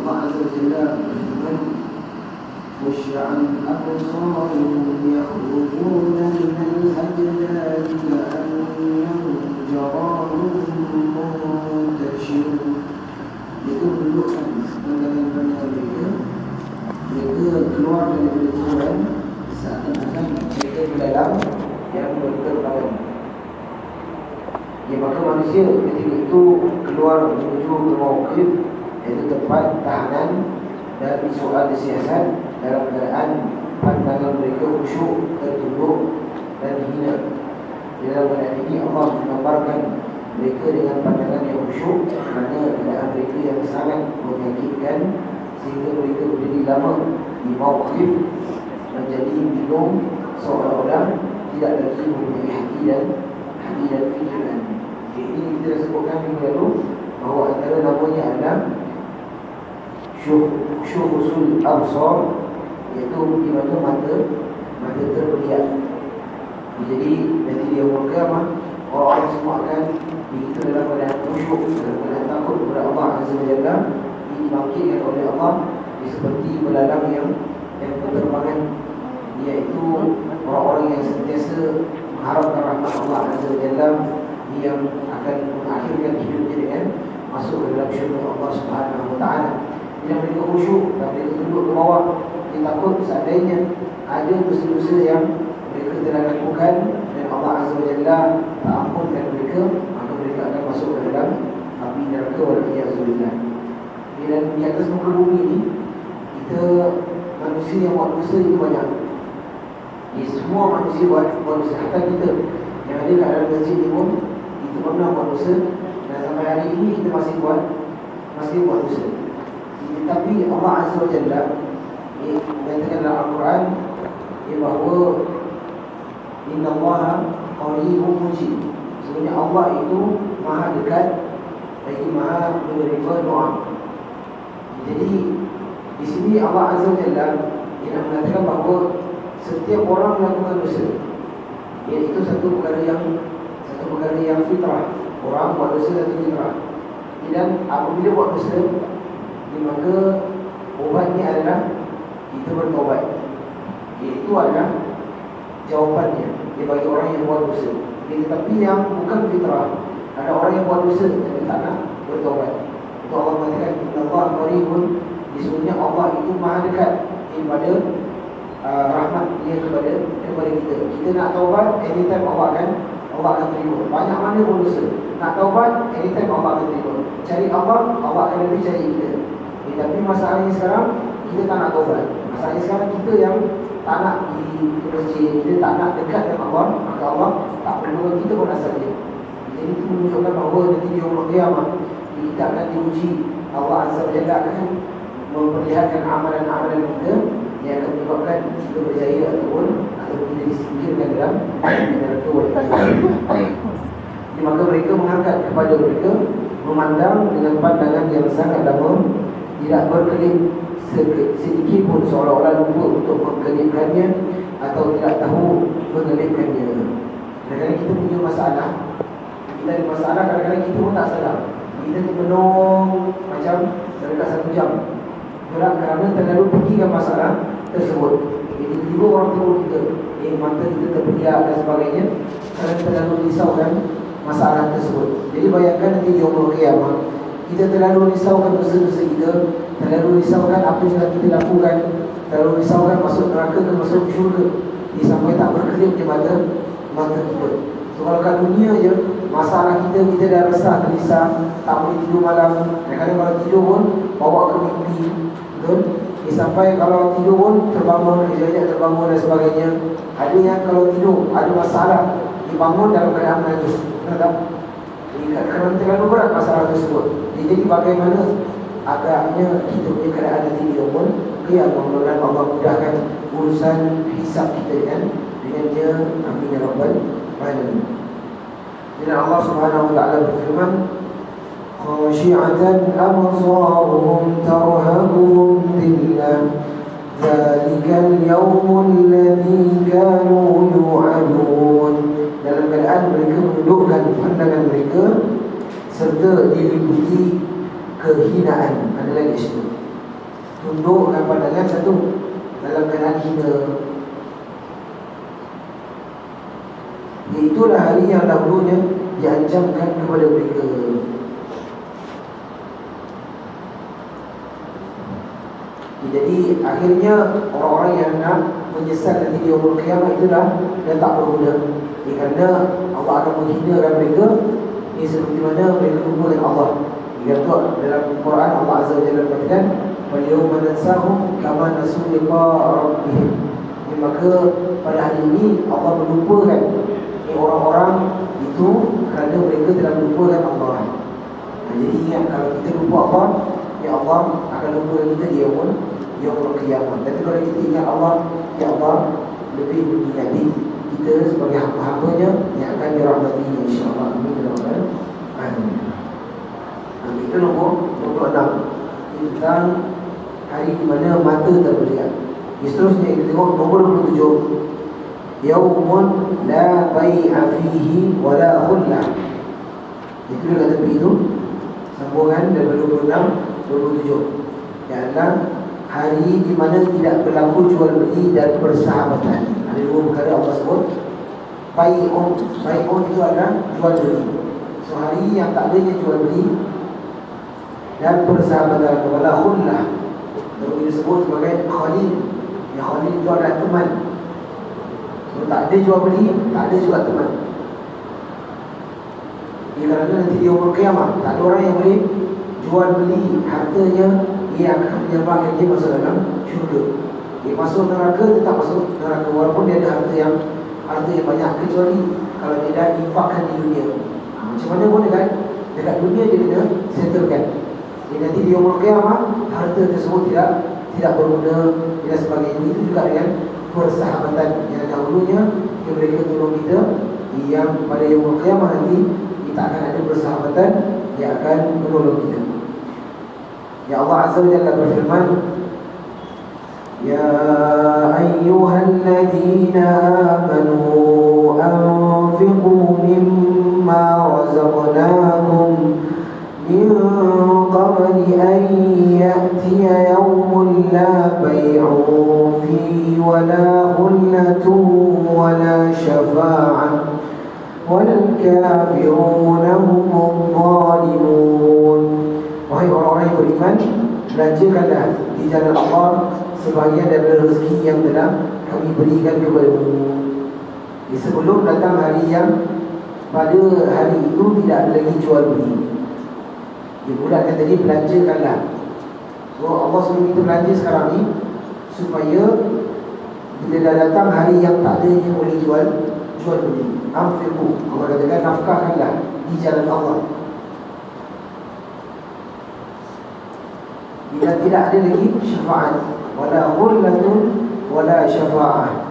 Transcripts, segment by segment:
Allah Azza wa Jalla berfirman, "Khushya'an absaruhum yakhrujuna minal ajdadi ka'annahum jaradun muntashir." Itu menunjukkan pandangan mereka keluar dari kuburan seakan-akan mereka berdalam yang berterbangan. Ya, maka manusia ketika itu keluar menuju ke mauqif, iaitu tempat tahanan dan soal disiasat, dalam keadaan pandangan mereka khusyuk, tertunduk dan hina. Dalam keadaan ini Allah menggambarkan mereka dengan pandangan yang khusyuk kerana keadaan mereka yang sangat menyakitkan, sehingga mereka berdiri lama di mauqif menjadi bingung, seolah-olah tidak lagi mempunyai hati dan fikiran. Ini kita sebutkan minggu lalu bahawa antara namanya adalah syuhusul absar, iaitu di mana mata terbeliak. Jadi nanti dia berkiamat, orang semua akan begitu dalam keadaan khusyuk, dalam keadaan takut kepada Allah Azza wa Jalla, dibangkitkan oleh Allah seperti belalang yang berterbangan, iaitu orang-orang yang sentiasa mengharapkan rahmat Allah Azza wa Jalla, yang akan mengakhirkan hidupnya dengan masuk ke dalam syurga Allah Subhanahu wa Ta'ala. Bila mereka khusyuk dan mereka tunduk ke bawah, dia takut seandainya ada dosa-dosa yang mereka telah lakukan dan Allah Azza wa Jalla tak ampunkan mereka, maka mereka akan masuk ke dalam api neraka wal-iyyazubillah. Dan di atas muka bumi ini, kita manusia yang buat dosa itu banyak. Semua manusia buat dosa. Hatta kita yang ada kat dalam masjid ni pun, kita pernah buat dosa, dan sampai hari ini kita masih buat dosa. Tetapi Allah Azza wa Jalla mengatakan dalam Al-Quran bahawa Inna Allaha qaribun mujib. Sebenarnya Allah itu maha dekat lagi maha menerima doa. Jadi di sini Allah Azza wa Jalla yang mengatakan bahawa setiap orang melakukan dosa, iaitu satu perkara yang fitrah. Orang buat dosa satu fitrah. Dan apabila buat dosa, maka obatnya adalah kita bertaubat. Itu adalah jawapannya bagi orang yang buat dosa. Tetapi yang bukan fitrah, ada orang yang buat dosa dan tak nak bertaubat. Itu Allah mengatakan Inna Allah qaribun. Sesungguhnya Allah itu maha dekat kepada rahmat dia kepada kita. Kita nak taubat, anytime Allah akan terima. Banyak mana pun dosa, nak taubat, anytime Allah akan terima. Cari Allah akan lebih cari kita. Tapi masalahnya sekarang kita tak nak taubat. Masalahnya sekarang kita yang tak nak di masjid, kita tak nak dekat dengan Allah, maka Allah tak perlu kita pun asal dia. Jadi itu menunjukkan bahawa nanti di yaumul qiyamah kita akan diuji. Allah Azza wa Jalla akan memperlihatkan amalan-amalan kita yang akan menyebabkan kita berjaya ataupun kita disingkirkan dalam neraka. Jadi maka mereka mengangkat kepada mereka, memandang dengan pandangan yang sangat dalam, tidak berkelip sedikit pun, seolah-olah lupa untuk mengkelipkannya atau tidak tahu mengelipkannya. Kadang-kadang kita punya masalah, kita ada masalah, kadang-kadang kita pun tak sadar. Kita termenung macam dekat 1 jam kerana terlalu fikirkan masalah tersebut. Jadi tiba orang terus kita, mata kita terpediak dan sebagainya, kerana terlalu risaukan masalah tersebut. Jadi bayangkan nanti di yaumul qiyamah, kita terlalu risaukan dosa-dosa kita, terlalu risaukan apa yang kita lakukan, terlalu risaukan masuk neraka ke masuk syurga, sampai tak berkelip je mata kita. So kalau kat dunia je, masalah kita dah resah, gelisah, tak boleh tidur malam. Kadang-kadang kalau tidur pun bawa ke mimpi, betul? Sampai kalau tidur pun terbangun, kejadian terbangun dan sebagainya. Ada yang kalau tidur ada masalah, dibangun dalam keadaan menangis. Betul tak? Kerana terlalu berat masalah tersebut. Jadi bagaimana agaknya kita punya keadaan nanti di yaumul qiyamah. Mudah-mudahan Allah mudahkan urusan hisab kita dengan dia. Amin ya rabbal alamin. Dan Allah Subhanahu wa Ta'ala berfirman, khashi'atan absaruhum tarhaquhum dhillah dzalikal yawmul ladzi kanu yu'adun. Dalam keadaan mereka menundukkan pandangan mereka serta diliputi kehinaan. Ada lagi situ. tundukkan pandangan satu dalam keadaan hina. Itulah hari yang dahulunya diancamkan kepada mereka. Jadi akhirnya orang-orang yang nak menyesal nanti di yaumul qiyamah itulah dan tak berguna. Kerana Allah akan menghinakan mereka. Ini seperti mana mereka lupa dengan Allah. Dikata dalam Quran Allah Azza wa Jalla berkata, "Wal yawma nansahum kama nasu liqa'a rabbihim." Maka pada hari ini Allah melupakan orang-orang itu kerana mereka telah melupakan Allah. Jadi ingat, kalau kita lupa Allah, ya Allah akan lupa kita di yaumul qiyamah. Tapi kalau kita ingat Allah, ya Allah lebih mengingati kita sebagai hamba-hambanya yang akan dirahmati, insya-Allah. Amin ya rabbal alamin. Itu nombor 6 tentang hari di mana mata terpelihat. Seterusnya kita tengok nombor 27. Yaumun la bai'a fihi wa la khullah. Itu dia kata begitu. Sambungan daripada 26, 27. Ialah hari di mana tidak berlaku jual beli dan persahabatan. Ada dua perkara Allah sebut. Bai'un itu adalah jual beli. So hari yang tak adanya jual beli dan persahabatan. Wala khullah, itu disebut sebagai khalil. Yang khalil itu adalah teman. So tak ada jual beli, tak ada juga teman. Kerana nanti di yaumul qiyamah tak ada orang yang boleh jual beli hartanya yang akan menyebabkan dia masuk dalam syurga. Dia masuk neraka, tetap masuk neraka walaupun dia ada harta yang banyak, kecuali kalau dia dah infakkan di dunia. Macam mana pun dekat dunia dia kena settlekan. Jadi nanti di yaumul qiyamah harta tersebut tidak berguna, tidak sebagainya. Itu juga dengan persahabatan yang dahulunya yang mereka tolong kita, yang pada yaumul qiyamah nanti kita akan ada persahabatan yang akan menolong kita. Ya Allah Azza wa Jalla berfirman, Ya ayyuhalladzina amanu anfiqu mimma razaqnakum min qabli an ya'tiya yawmun la bay'un fihi wa la khullatun wa la syafa'ah وَالْكَافِرُونَ هُمُ الظَّالِمُونَ. Wahai orang-orang yang beriman, belanjakanlah di jalan Allah sebahagian daripada rezeki yang telah kami berikan kepadamu. Sebelum datang hari yang pada hari itu tidak ada lagi jual beli. Dibulatkan tadi, belanjakanlah. So Allah suruh kita belanja sekarang ni supaya bila dah datang hari yang tak ada yang boleh jual beli. Anfiqu, Allah katakan nafkahkanlah di jalan Allah. Bila tidak ada lagi syafaat, wala khullatun wala syafa'ah.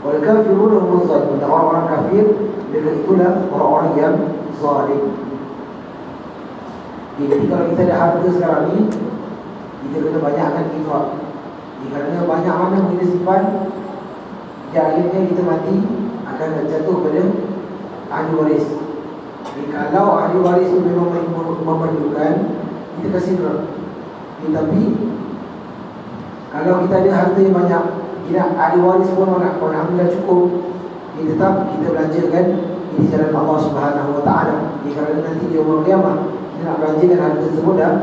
Wal kafiruna hum zalimun. Orang-orang kafir mereka itulah orang-orang yang zalim. Jadi kalau kita ada harta sekarang ni, kita kena banyakkan infak. Kerana banyak mana kita simpan, akhirnya kita mati akan jatuh pada ahli waris. Jadi kalau ahli waris itu memang memerlukan, kita kasih ke. Tapi kalau kita ada harta yang banyak, tidak ahli waris pun alhamdulillah cukup, tetap kita belanjakan di jalan Allah Subhanahu Wa Taala. Kerana nanti di yaumul qiyamah kita nak belanjakan harta tersebut dan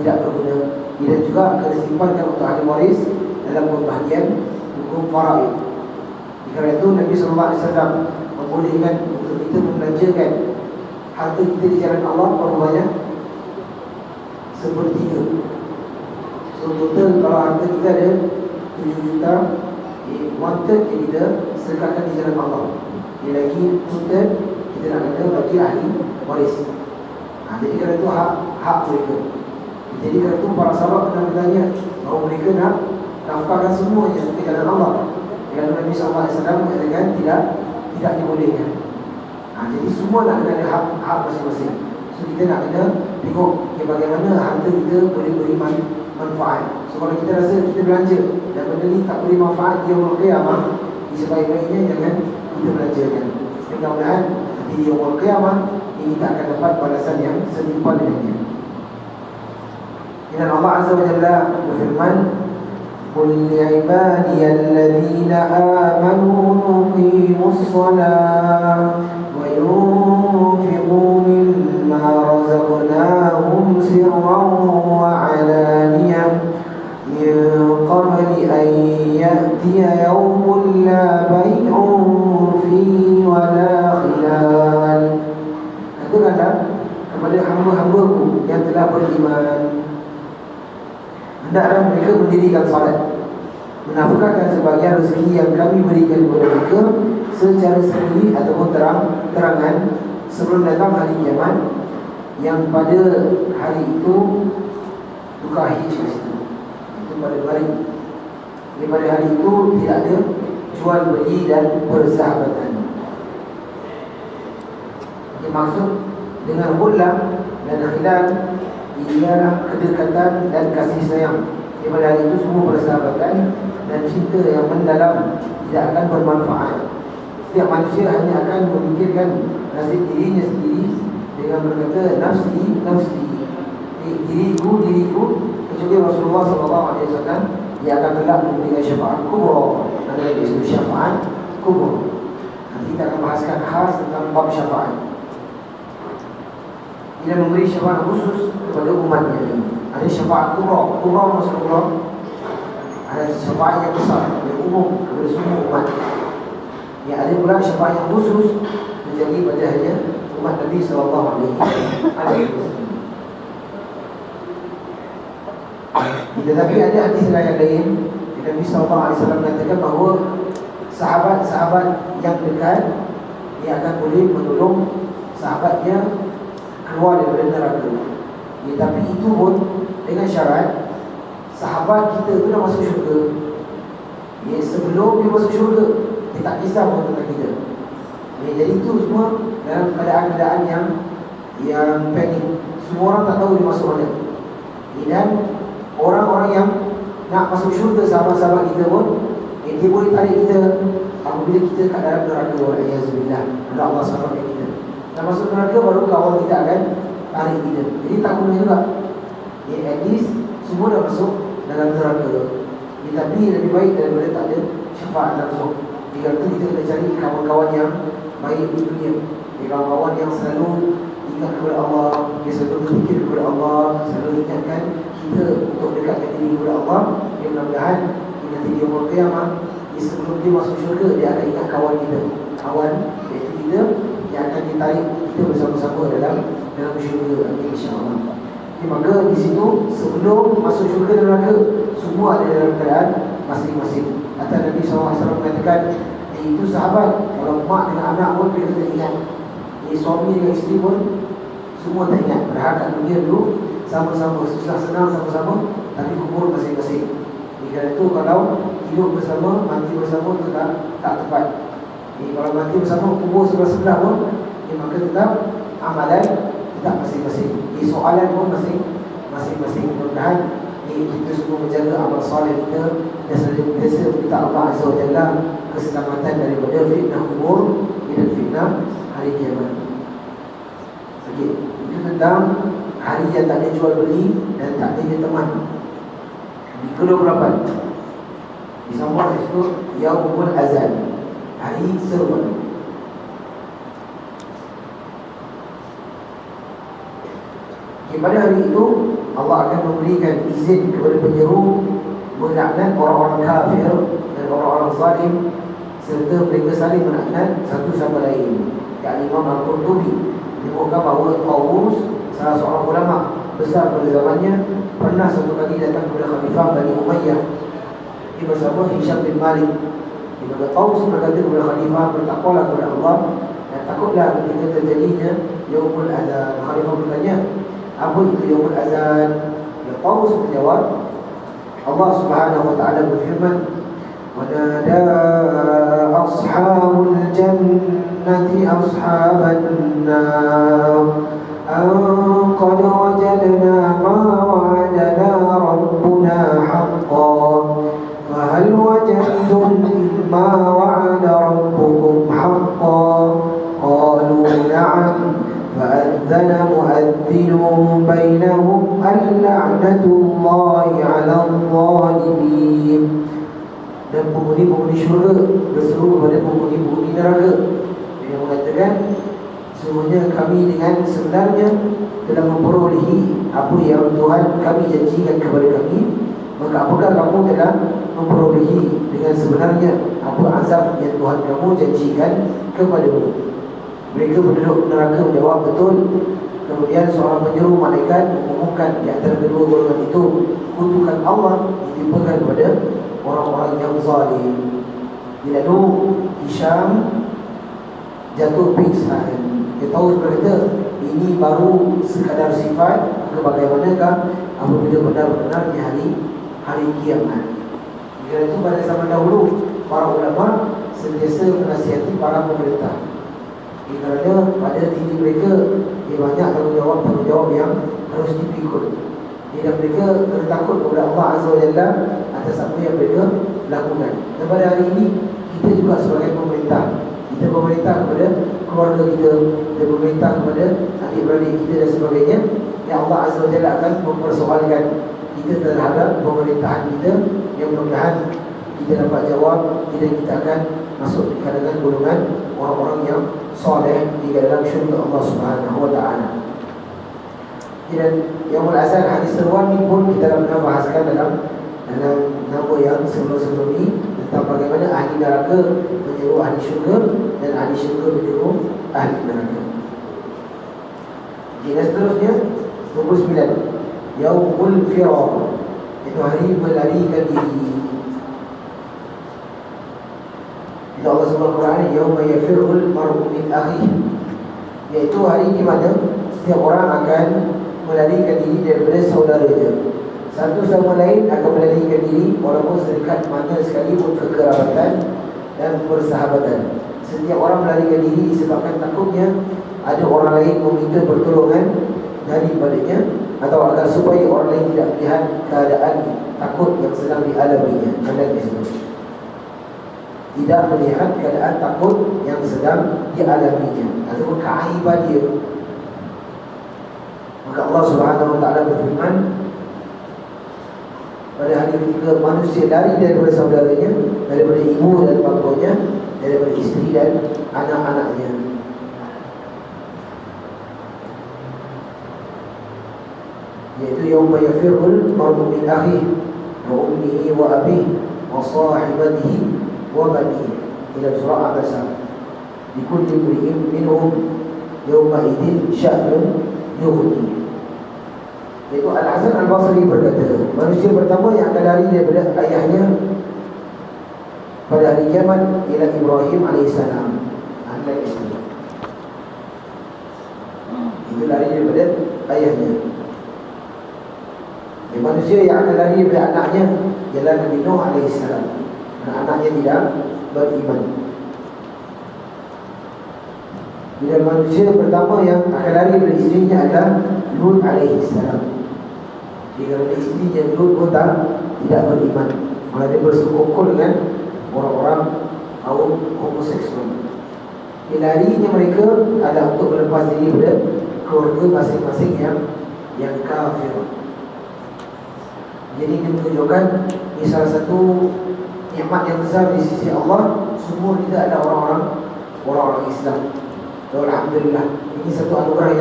tidak berguna. Dan juga kena simpankan untuk ahli waris dalam pembahagian hukum faraid. Kerana itu Nabi SAW membolehkan untuk kita membelanjakan harta kita di jalan Allah berapa banyak? Sepertiga. So total kalau harta kita ada 7 juta, 1/3 kita sedekahkan di jalan Allah. Dia lagi 2/3 kita nak kena bagi ahli waris. Jadi kerana itu hak mereka. Jadi kerana itu para sahabat pernah bertanya bahawa mereka nak nafkahkan semuanya di jalan Allah. Kerana Nabi SAW mengatakan tidak dibolehkan. Jadi semua nak ada hak masing-masing. So kita nak kena tengok bagaimana harta kita boleh beri manfaat. So kalau kita rasa kita belanja dan benda ni tak beri manfaat di yaumul qiyamah, sebaik-baiknya jangan kita belanjakan. Mudah-mudahan di yaumul qiyamah ini kita akan dapat balasan yang setimpal dengannya. Yang Dan Allah Azza wa Jalla berfirman, "Qul li'ibadiyalladzina amanu yuqimus shalah wa yunfiqu mimma razaqnahum sirran wa 'alaniyah min qabli an ya'tiya yawmun la bay'un fihi wa la khilal." Katakanlah kepada hamba-hambaku yang telah beriman, hendaklah mereka mendirikan salat, menafkahkan sebahagian rezeki yang kami berikan kepada mereka secara sendiri ataupun terangan sebelum datang hari kiamat, yang pada hari itu tukar hijrah itu pada hari. Jadi pada hari itu tidak ada jual beli dan persahabatan. Yang maksud dengan hullah dan khilal ialah kedekatan dan kasih sayang. Di pada hari itu semua persahabatan dan cinta yang mendalam tidak akan bermanfaat. Setiap manusia hanya akan memikirkan nasib dirinya sendiri dengan berkata nafsi, nafsi, diriku, diriku. Kecuali Rasulullah SAW, dia akan kelak memberikan syafaat kubra. Ada istilah syafaat kubra. Nanti kita akan bahaskan khas tentang bab syafaat. Dia memberi syafaat khusus kepada umatnya. Ada syafaat kubra. Kubra maksud kubra, ada syafaat yang besar, yang umum kepada semua umat. Yang ada pula syafaat yang khusus menjadi pada hanya umat Nabi SAW. Tetapi ada hadis yang lain, Nabi SAW mengatakan bahawa sahabat-sahabat yang dekat dia akan boleh menolong sahabatnya keluar daripada neraka. Tapi itu pun dengan syarat sahabat kita itu dah masuk syurga. Sebelum dia masuk syurga, dia tak kisah pun tentang kita. Jadi itu semua dalam keadaan-keadaan yang panik. Semua orang tak tahu dia masuk mana. Dan orang-orang yang nak masuk syurga, sahabat-sahabat kita pun, dia boleh tarik kita apabila kita kat dalam neraka. Wa'iyazbillah, Allah selamatkan kita. Nak masuk neraka baru kawan kita akan tarik kita. Jadi tak guna juga. At least semua dah masuk dalam neraka. Tapi lebih baik daripada tak ada syafaat langsung. Jika itu kita kena cari kawan-kawan yang baik di dunia. Kawan-kawan yang selalu ingat kepada Allah, dia selalu berfikir kepada Allah, selalu ingatkan kita untuk dekatkan diri kepada Allah. Dia mudah-mudahan nanti dia berkiamat, sebelum dia masuk syurga, dia akan ingat kawan kita, kawan iaitu kita yang akan ditarik kita bersama-sama dalam syurga, insya-Allah. Maka di situ sebelum masuk syurga dan neraka, semua ada dalam keadaan masing-masing. Atau Nabi SAW mengatakan, itu sahabat, kalau mak dengan anak pun mereka tak ingat, suami dengan isteri pun semua tak ingat. Berharap dunia dulu sama-sama, susah senang sama-sama, tapi kubur masing-masing. Kerana itu kalau hidup bersama, mati bersama itu tak tepat. Kalau mati bersama, kubur sebelah-sebelah pun, maka tetap amalan tetap masing-masing. Soalan pun masing-masing. Mudah-mudahan kita semua menjaga amal soleh kita dan sentiasa minta Allah Azza wa Jalla keselamatan daripada fitnah kubur dan fitnah hari kiamat. Okey, itu tentang hari yang tak ada jual beli dan tak ada teman. Di ke-28 disambung itu Yaumul Azan, hari seruan. Pada hari itu Allah akan memberikan izin kepada penyeru melaknat orang-orang kafir dan orang-orang zalim, serta mereka saling melaknat satu sama lain. Imam Al-Qurtubi menyebutkan bahawa Tawus, salah seorang ulama besar pada zamannya, pernah satu kali datang kepada Khalifah Bani Umayyah. Dia bersama Hisham bin Malik. Di mana Tawus berkata kepada Khalifah, bertakwalah kepada Allah dan takutlah ketika terjadinya Yaumul Azan. Khalifah bertanya, apa itu Yaumul Azan? Ya, Tawus menjawab, Allah Subhanahu wa ta'ala berfirman, wa nada ashabul jannati ashaban nar an qad wajadna ma wa'adana rabbuna haqqan fa hal wajadtum ma wa'ada rabbukum haqqan qalu na'am فأذن مؤذن بينهم اللعنة الله على الظالمين. Dan penghuni-penghuni syurga berseru kepada penghuni-penghuni neraka yang mengatakan, sesungguhnya kami dengan sebenarnya telah memperolehi apa yang Tuhan kami janjikan kepada kami, maka apakah kamu telah memperolehi dengan sebenarnya apa azab yang Tuhan kamu janjikan kepadamu? Mereka penduduk neraka menjawab, betul. Kemudian seorang penjuru malaikat mengumumkan di antara kedua golongan itu kutukan Allah ditimpakan kepada orang-orang yang zalim. Lalu Hisham jatuh pingsan. Dia tahu berkata, ini baru sekadar sifat, bagaimanakah apabila benar-benar di hari kiamat. Kerana itu pada zaman dahulu para ulama sentiasa menasihati para pemerintah. Kerana pada diri mereka dia banyak tanggungjawab yang harus dipikul. Dan mereka takut kepada Allah Azza wa Jalla atas apa yang mereka lakukan. Dan pada hari ini kita juga sebagai pemerintah, kita memerintah kepada keluarga kita, kita memerintah kepada adik-beradik kita dan sebagainya, yang Allah Azza wa Jalla akan mempersoalkan kita terhadap pemerintahan kita, yang mudah-mudahan kita dapat jawab dan kita akan masuk di kalangan golongan orang-orang yang soleh di dalam syurga Allah Subhanahu wa taala. Dan yang azan hadis seruan ini pun kita dah pernah bahaskan dalam nama yang sebelum-sebelum ini, tentang bagaimana ahli neraka menyeru ahli syurga dan ahli syurga menyeru ahli neraka. Dan seterusnya 29, Yaumul Firar, itu hari melarikan diri. Bila Allah sebut Al-Quran, Yauma yafirul mar'u min akhihi, iaitu hari di mana setiap orang akan melarikan diri daripada saudaranya. Satu sama lain akan melarikan diri walaupun sedekat mana sekalipun kekerabatan dan persahabatan. Setiap orang melarikan diri disebabkan takutnya ada orang lain meminta pertolongan daripadanya, atau agar supaya orang lain tidak melihat keadaan takut yang sedang dialaminya. Anda disebut tidak melihat keadaan takut yang sedang dialaminya ataupun keaiban dia. Maka Allah Subhanahu wa taala berfirman, pada hari ketika manusia lari daripada saudaranya, daripada ibu dan bapanya, daripada isteri dan anak-anaknya. Iaitu yauma yafirul mar'u min akhihi wa ummihi wa abihi wa sahibatihi wa banihi, ila surah Abasa. Likulli imri'in minhum yawma idin sya'nun yughni. Iaitu Al-Hasan Al-Basri berkata, manusia pertama yang akan lari daripada ayahnya pada hari kiamat ialah Ibrahim AS, anak isteri. Itu lari daripada ayahnya. Manusia yang akan lari daripada anaknya ialah Nabi Nuh AS, anaknya tidak beriman. Bila manusia pertama yang akan lari dari isterinya adalah Lut AS. Kerana isterinya Lut pun tidak beriman, malah dia bersekongkol dengan orang-orang kaum homoseksual. Larinya mereka adalah untuk melepas diri dari keluarga masing-masing yang kafir. Jadi ini menunjukkan ini salah satu nikmat yang besar di sisi Allah. Semua kita ada orang-orang Islam. Alhamdulillah, ini satu anugerah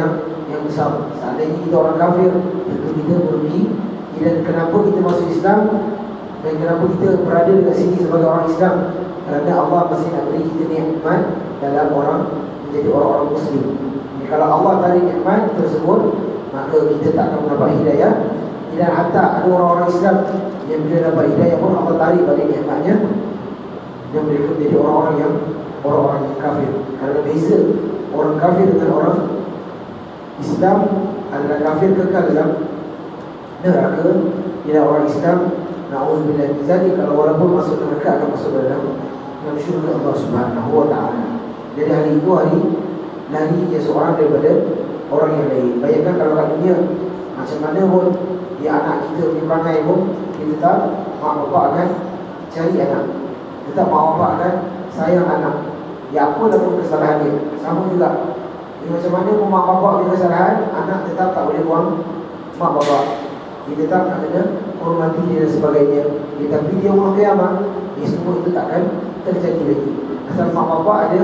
yang besar. Seandainya kita orang kafir, tentu kita merugi. Dan kenapa kita masuk Islam dan kenapa kita berada dekat sini sebagai orang Islam? Kerana Allah masih nak beri kita nikmat dalam orang menjadi orang-orang Muslim. Jadi, kalau Allah tarik nikmat tersebut, maka kita tak akan mendapat hidayah. Dan hatta ada orang-orang Islam yang bila dapat hidayah pun Allah tarik balik nikmatnya, dan mereka menjadi orang-orang yang kafir. Kerana beza orang kafir dengan orang Islam adalah kafir kekal dalam neraka. Bila orang Islam, na'udzubillah min zalik, kalau walaupun masuk neraka akan masuk dalam syurga Allah Subhanahu wa taala. Jadi hari itu hari larinya seorang daripada orang yang lain. Bayangkan kalau kat dunia, macam mana pun dia anak kita pergi perangai pun, kita tak, mak bapak akan cari anak, tetap mak bapak akan sayang anak. Ya apa pun kesalahan dia, sama juga. Jadi macam mana pun mak bapak punya kesalahan, anak tetap tak boleh buang mak bapak. Kita tak nak kena hormati dia dan sebagainya. Tapi dia Allah kiamat, semua itu takkan terjadi lagi. Asal mak bapak ada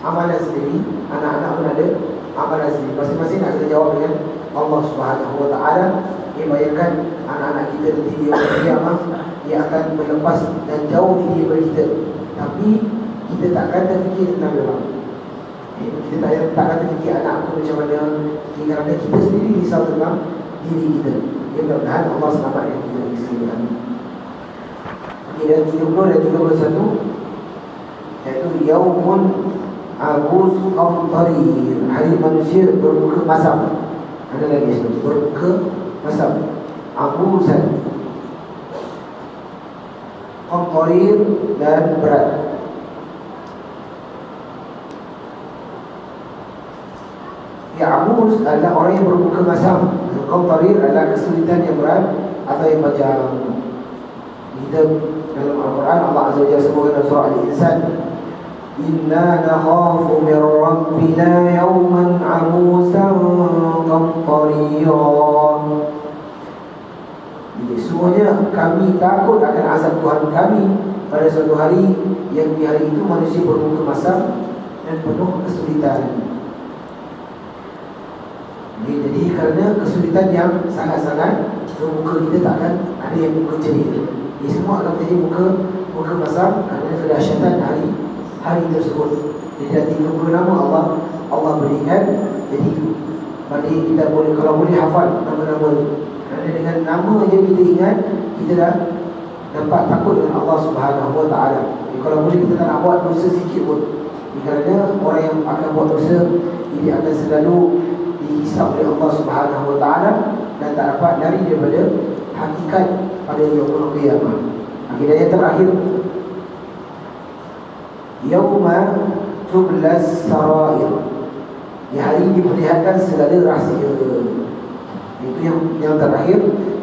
amalan sendiri, anak-anak pun ada amalan sendiri. Masing-masing nak kena jawab dengan Allah Subhanahu Wa Taala. Dia bayangkan anak-anak kita nanti dia kiamat, dia akan berlepas dan jauh daripada kita. Tapi kita takkan terfikir tentang dia. Kita takkan terfikir anak aku macam mana. Kerana kita sendiri risau tentang diri kita. Mudah-mudahan Allah selamatkan kita di sini. Dan 30 dan 31 iaitu Yaumun Agus Qamtarir, hari manusia bermuka masam. Ada lagi itu, bermuka masam. Agusan, Qamtarir dan berat. Agus adalah orang yang bermuka masam. Qamtarir adalah kesulitan yang berat atau yang macam kita dalam Al-Quran Allah Azza wa Jalla sebutkan dalam surah Al-Insan, inna nakhafu min rabbina yawman abusan qamtariyah. Jadi semuanya kami takut akan azab Tuhan kami pada suatu hari yang di hari itu manusia bermuka masam dan penuh kesulitan. Jadi kerana kesulitan yang sangat-sangat, muka kita takkan ada yang muka ceria. Ini semua akan menjadi muka masam kerana kedahsyatan hari tersebut. Jadi 30 nama Allah berikan. Jadi bagi kita boleh, kalau boleh hafal nama-nama ini. Kerana dengan nama je kita ingat, kita dah dapat takut dengan Allah Subhanahu Wa Taala. Kalau boleh kita tak nak buat dosa sikit pun. Kerana orang yang akan buat dosa, dia akan selalu dihisap oleh Allah Subhanahu Wa Taala dan tak dapat lari daripada hakikat pada yaumul qiyamah. Akhirnya yang terakhir, yauma tublas sarair, di hari diperlihatkan segala rahsia. Itu yang terakhir.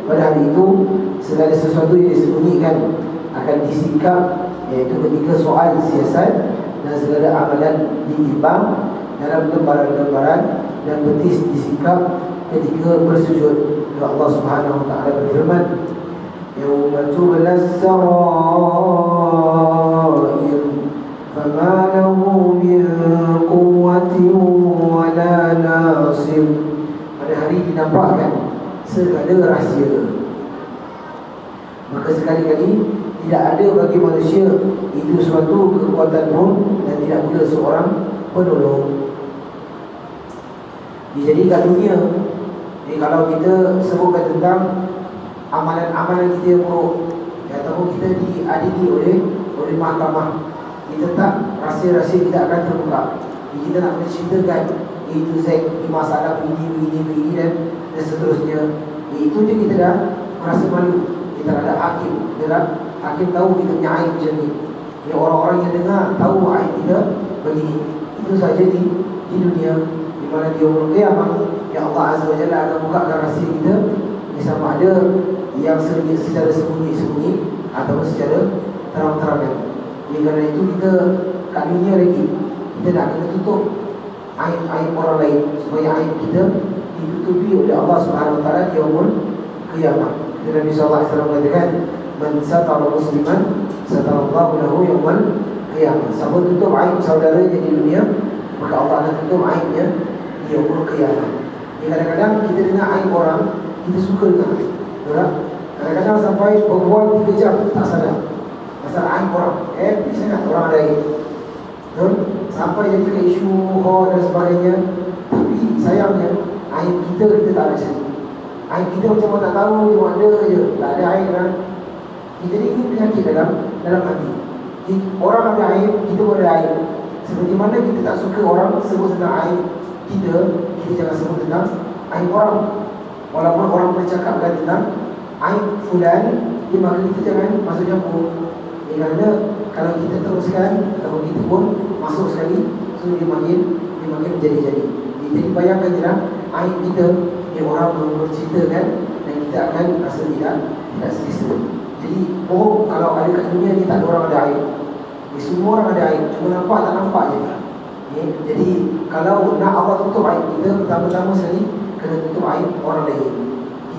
Pada hari itu segala sesuatu yang disembunyikan akan disikap, iaitu ketika soal siasat dan segala amalan ditimbang dalam lembaran-lembaran dan betis disikap ketika bersujud. Allah Subhanahu Wa Taala berfirman, yauma tublas sarair fama lahu min quwwatin wala nasir. Pada hari dinampakkan segala rahsia, maka sekali-kali tidak ada bagi manusia itu suatu kekuatan pun dan tidak pula seorang penolong. Jadi kat dunia, kalau kita sebutkan tentang amalan-amalan kita yang buruk, ataupun kita diadili oleh mahkamah, kita tak rahsia-rahsia kita akan terbuka. Kita nak menceritakan A to Z, masalah begini dan seterusnya. Itu je kita dah merasa malu. Kita ada hakim, hakim tahu kita punya aib macam ni. Orang-orang yang dengar tahu aib kita begini. Itu saja di dunia. Di mana di yaumul qiyamah, yang Allah Azza wa Jalla akan bukakan rahsia kita, ini sama ada yang secara sembunyi-sembunyi atau secara terang-terangan. Kerana itu kita kat dunia lagi, kita nak kena tutup aib-aib orang lain, supaya aib kita ditutupi oleh Allah Subhanahu Wa Taala di yaumul qiyamah. Nabi sallallahu alaihi wasallam mengatakan, man satara musliman satarallahu lahu yaumul qiyamah. Siapa tutup aib saudaranya di dunia, maka Allah akan tutup aibnya di yaumul qiyamah. Kadang-kadang kita dengar aib orang, kita suka dengar. Kadang-kadang sampai berbual 3 jam tak sadar pasal aib orang. Happy sangat orang ada aib. Sampai jadi ke isu hor dan sebagainya. Tapi sayangnya aib kita tak ada sini. Aib kita macam mana tak tahu, macam mana je, tak ada aib kan. Kita ni penyakit dalam hati. Orang ada aib, kita pun ada aib. Seperti mana kita tak suka orang sebut tentang aib kita jangan sebut tentang aib orang. Walaupun orang bercakapkan tentang aib fulan, maka kita jangan masuk campur. Kerana kalau kita teruskan, atau kita pun masuk sekali, so dia makin menjadi-jadi. Jadi bayangkan je lah, aib kita orang berceritakan dan kita akan rasa tidak selesa. Jadi kalau ada kat dunia ni tak ada orang ada aib. Semua orang ada aib, cuma nampak tak nampak je. Jadi kalau nak Allah tutup aib kita, pertama-tama sekali kena tutup aib orang lain.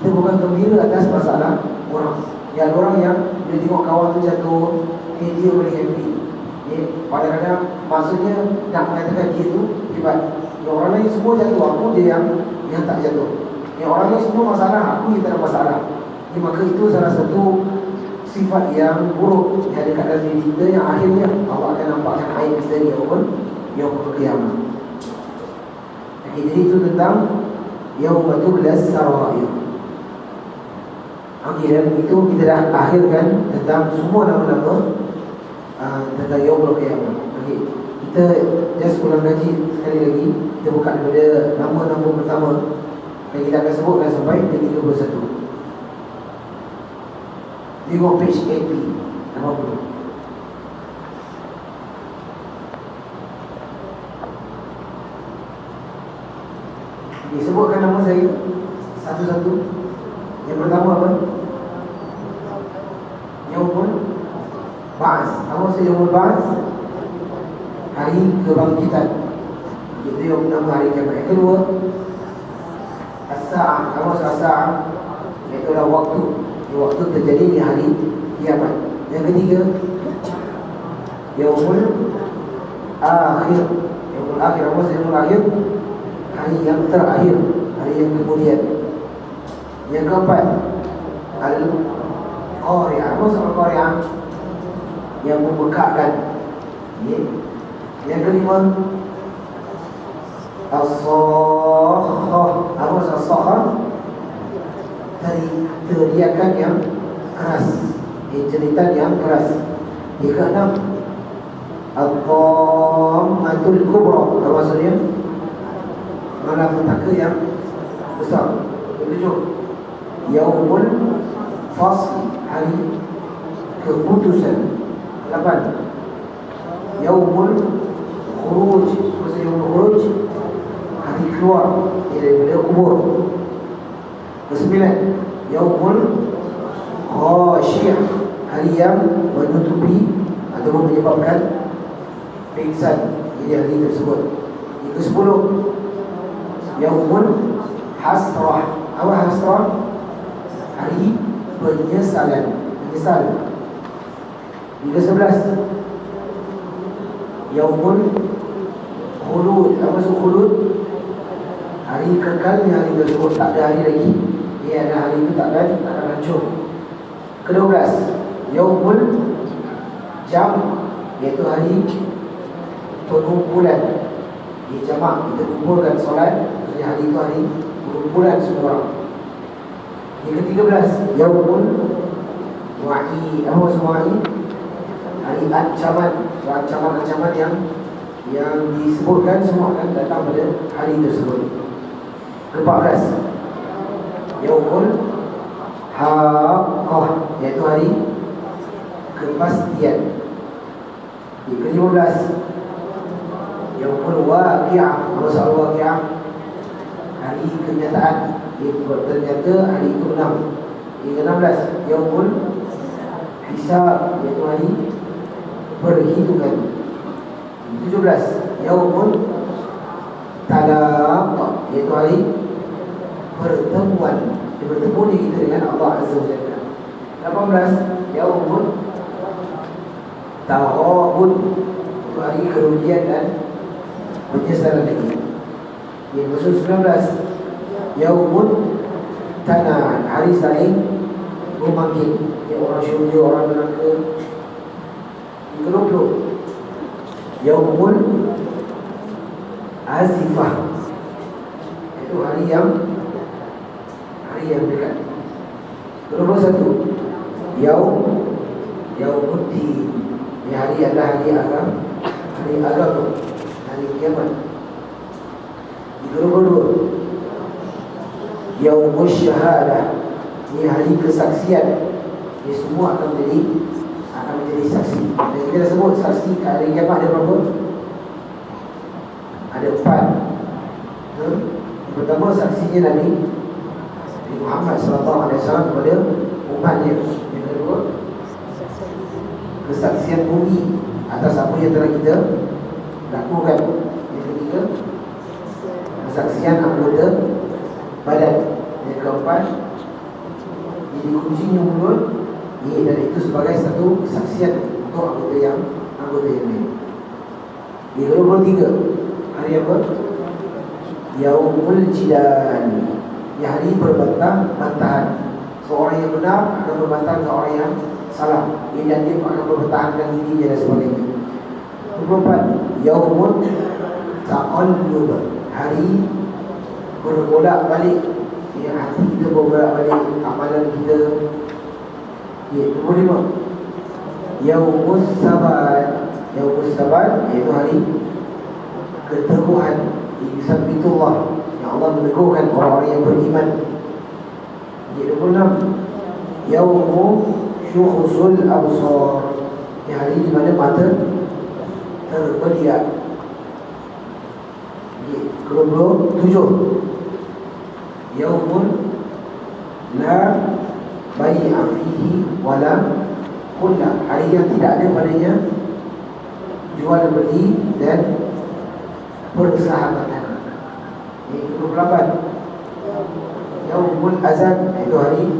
Kita bukan gembira atas masalah orang. Yang orang yang bila tengok kawan tu jatuh, dia boleh happy. Kadang-kadang maksudnya nak mengatakan dia tu hebat. Yang orang lain semua jatuh, aku dia yang tak jatuh. Yang orang lain semua masalah, aku yang tak ada masalah. Maka itu salah satu sifat yang buruk yang ada kat dalam diri kita, yang akhirnya Allah akan nampakkan aib kita di yaumul qiyamah. Jadi itu tentang yaumatul sarair. Okey, dan itu kita dah akhirkan tentang semua nama-nama tentang yaumul qiyamah. Okey, kita just ulang kaji sekali lagi. Kita buka daripada nama-nama pertama yang kita akan sebutkan sampai ke 31. Tengok page 80 80. Disebutkan nama saya satu-satu. Yang pertama apa? Yaumul Ba'ats. Apa maksud Yaumul Ba'ats? Hari kebangkitan. Itu yang nama hari kiamat. Yang kedua, As-Sa'ah. Apa maksud As-Sa'ah? Itulah waktu. Waktu terjadi di hari kiamat. Yang ketiga, Yaumul Akhir. Yaumul Akhir. Apa maksud Yaumul Akhir? Hari yang terakhir, hari yang kemudian. Yang keempat, Al-Qari'ah. Apa maksud Al-Qari'ah? Yang membekakkan. Yang kelima, As-Sakhah. Apa maksud As-Sakhah? Teriakan yang keras, jeritan yang keras. Yang keenam, At-Tammatul Kubra. Apa maksudnya? Malapetaka yang besar. Ketujuh, Yaumul Fasl. Hari keputusan. 8, Yaumul Khuruj. Maksudnya Yaumul Khuruj, hari keluar daripada kubur. 9, Yaumul Khashi'ah. Hari yang menutupi ataupun menyebabkan pingsan. Jadi hari tersebut. Yang ke-10, Yaumul Hasrah. Apa Hasrah? Hari penyesalan. Menyesal. Yang ke-11, Yaumul Khulud. Apa maksud Khulud? Hari kekalnya hari tersebut, tak ada hari lagi. Ia ada hari itu tak akan hancur. Ke-12, Yaumul Jam, iaitu hari pengumpulan. Di jamak, kita kumpulkan solat. Maksudnya hari itu hari pengumpulan semua orang. Yang ke-13, Yaumul Wa'i. Apa maksud Wa'i? Hari ancaman. Ancaman-ancaman yang disebutkan semua akan datang pada hari tersebut. Ke-14, Yaumul Haqqah, iaitu hari kepastian. Ke-15, Yaumul Waqi'ah. Maksud Waqi'ah? Hari kenyataan. Ternyata hari itu benar. Yang ke-16, Yaumul Hisab, iaitu hari perhitungan. 17, Yaumul Talaq, iaitu hari pertemuan. Bertemu ni kita dengan Allah Azza wa Jalla. 18, Yaumul Taghabun, itu hari kerugian dan penyesalan lagi. Yang ke-19, Yaumul Tana'an, hari saling memanggil. Orang syurga, orang neraka. Yang ke-20, Yaumul Azifah, itu hari yang dekat. 21, Yaumuddin, ini hari adalah hari agama, hari kiamat. 22, Yaumul Syahadah, ini hari kesaksian. Ini semua akan menjadi saksi. Dan kita sebut saksi kat hari kiamat ada berapa? Ada 4. Yang pertama, saksinya Nabi Muhammad SAW kepada umatnya. Yang kedua, kesaksian bumi atas apa yang telah kita lakukan. Yang ketiga, kesaksian anggota badan. Yang keempat, Jadi kuncinya mulut ini, dan itu sebagai satu kesaksian untuk anggota yang lain. Di 23 hari apa? Yaumul Jidal, di hari berbantah-bantahan. Seorang yang benar akan berbantah dengan orang yang salah. Dan dia akan mempertahankan dirinya dan sebagainya. 24 Yaumul Taqallub, hari berbolak balik. Ya, hati kita berbolak balik, amalan kita. Ya, 25 Yaumul Sabat. Yaumul Sabat iaitu hari keteguhan. Yusabitullah, yang Allah meneguhkan orang-orang yang beriman. Ya, 26 Yaumu Syukhusul Absar, di hari di mana mata terbeliak. 27 Yaumul La Bai'a Fihi Wala Khullah, hari yang tidak ada padanya jual beli dan persahabatan. 28 Yaumul Azan, itu hari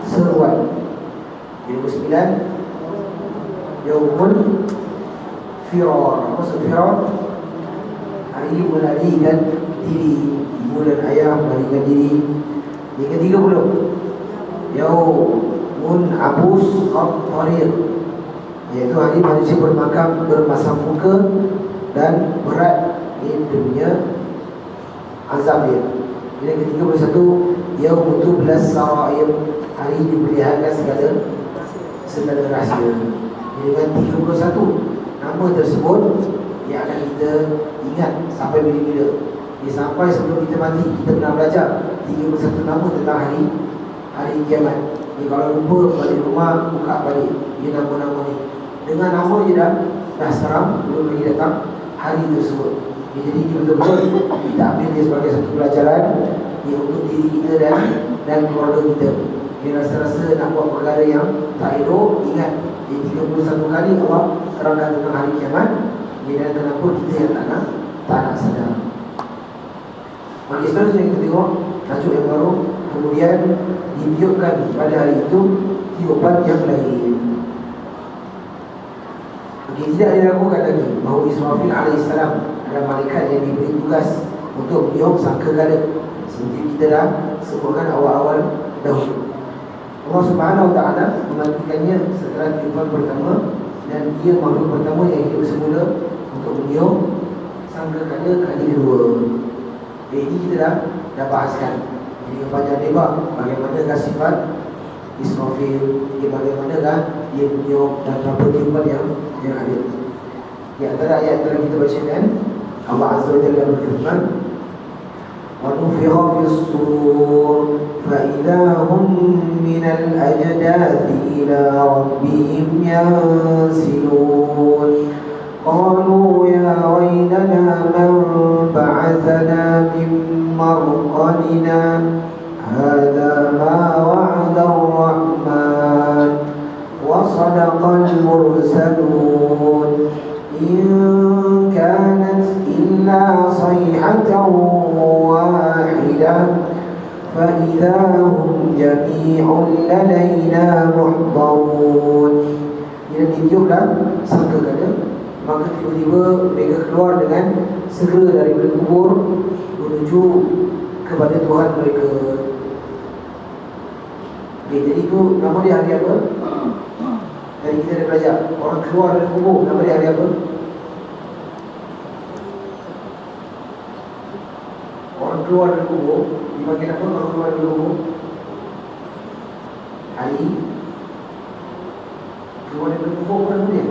seruan. 29 Yaumul Firar. Maksud Firar, hari melarikan diri, ibu dan ayah melarikan diri. Yang ke-30 Yaumul Abus Qatariq, iaitu hari manusia bermasam muka dan berat di dunia azab dia. Yang ke-31 Yaumul Tublas Sarair, hari diperlihatkan segala rahsia. Dengan 31 nama tersebut yang akan kita ingat sampai bila-bila. Sampai sebelum kita mati, kita pernah belajar 31 nama tentang hari kiamat. Kalau lupa balik rumah, buka balik dia nama-nama ni. Dengan nama je dah seram, belum lagi datang hari tersebut. Jadi betul-betul kita ambil dia sebagai satu pelajaran untuk diri kita dan keluarga kita. Dia rasa-rasa nak buat perkara yang tak elok, ingat 31 kali Allah terangkan tentang hari kiamat. Dan kenapa kita yang tak nak sedar. Bagi seterusnya yang kita tengok tajuk yang baru, kemudian ditiupkan pada hari itu tiupan yang lain. Tidak diragukan lagi bahawa Israfil AS adalah malaikat yang diberi tugas untuk meniup sangkakala, seperti kita dah sebutkan awal-awal dahulu. Allah Subhanahu Wa Taala mematikannya setelah tiupan pertama, dan dia makhluk pertama yang hidup semula untuk meniup sangkakala kali kedua. Jadi kita dah bahaskan. Jadi panjang lebar bagaimanakah sifat Israfil, bagaimanakah dia meniup dan berapa tiupan yang ada. Di antara ayat yang kita bacakan, Allah Azza wa Jalla berfirman, wa nufikha fis sur fa idza hum min al ajdathi ila rabbihim yansilun qalu ya waylana man ba'athana min marqadina hadha ma wa'ada ar-rahman wa sadaqal mursalun in kanat illa sayhatan wahidah fa idza hum jami'un ladaina muhdarun. Bila ditiuplah sangkakala, maka tiba-tiba mereka keluar dengan segera daripada kubur menuju kepada Tuhan mereka. Jadi itu nama dia hari apa? Dari kita dah belajar, orang keluar dari kubur, nama dia hari apa? Orang keluar dari kubur dipanggil apa kalau keluar dari kubur? Hari keluar dari kubur apa nama dia?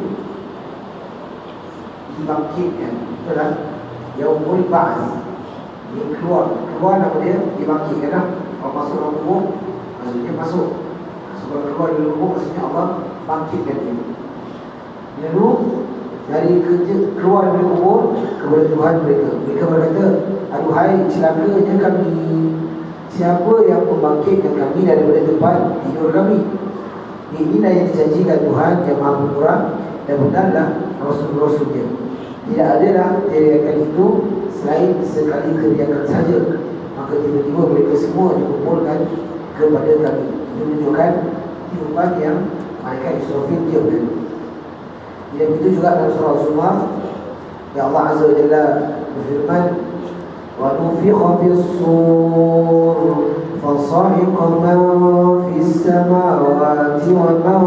Dibangkitkan. Itulah Yaumul Ba'ats. Dia keluar nama dia dibangkitkan lah. Kalau masuk dalam kubur, maksudnya masuk. Kalau keluar dari kubur, maksudnya Allah bangkitkan dia. Lalu dari keluar dari kubur kepada Tuhan mereka. Mereka berkata, aduhai celakanya kami, siapa yang membangkitkan kami daripada tempat tidur kami? Inilah yang dijanjikan Tuhan yang Maha Pemurah, dan benarlah Rasul-Rasulnya. Tidak adalah teriakan itu selain sekali teriakan saja. Maka tiba-tiba mereka semua dikumpulkan kepada kami. Itu menunjukkan tiupan yang malaikat Israfil tiupkan. Dan begitu juga dalam surah Az-Zumar, ya Allah Azza wa Jalla berfirman, wa nufikha fis sur fasa'iqa man fis samawati wa man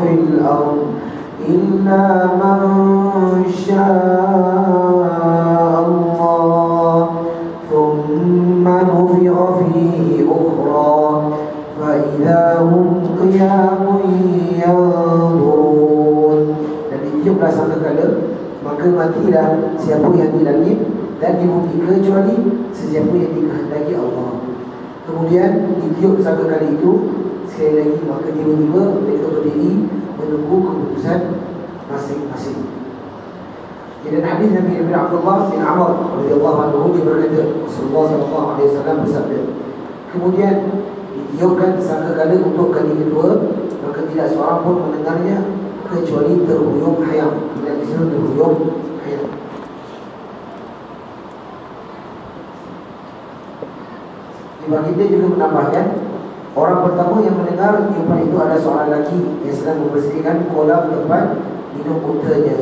fil ard illa man syaa Allah thumma nufikha fihi ukhra fa idza hum qiyamun yanzurun. Dan ditiuplah sangkakala, maka matilah siapa yang di langit dan di bumi kecuali sesiapa yang dikehendaki Allah. Kemudian ditiup sangkakala itu sekali lagi, maka tiba-tiba mereka berdiri menunggu keputusan masing-masing. Dan hadis Nabi bin Abdullah bin Amr radhiyallahu anhu, dia berkata, Rasulullah sallallahu alaihi wasallam bersabda, kemudian ditiupkan sangkakala untuk kali kedua, maka tidak seorang pun mendengarnya kecuali terhuyung hayam. Tidak disuruh terhuyung hayam. Kita juga menambahkan, orang pertama yang mendengar tiupan itu adalah seorang lelaki yang sedang membersihkan kolam tempat minum untanya.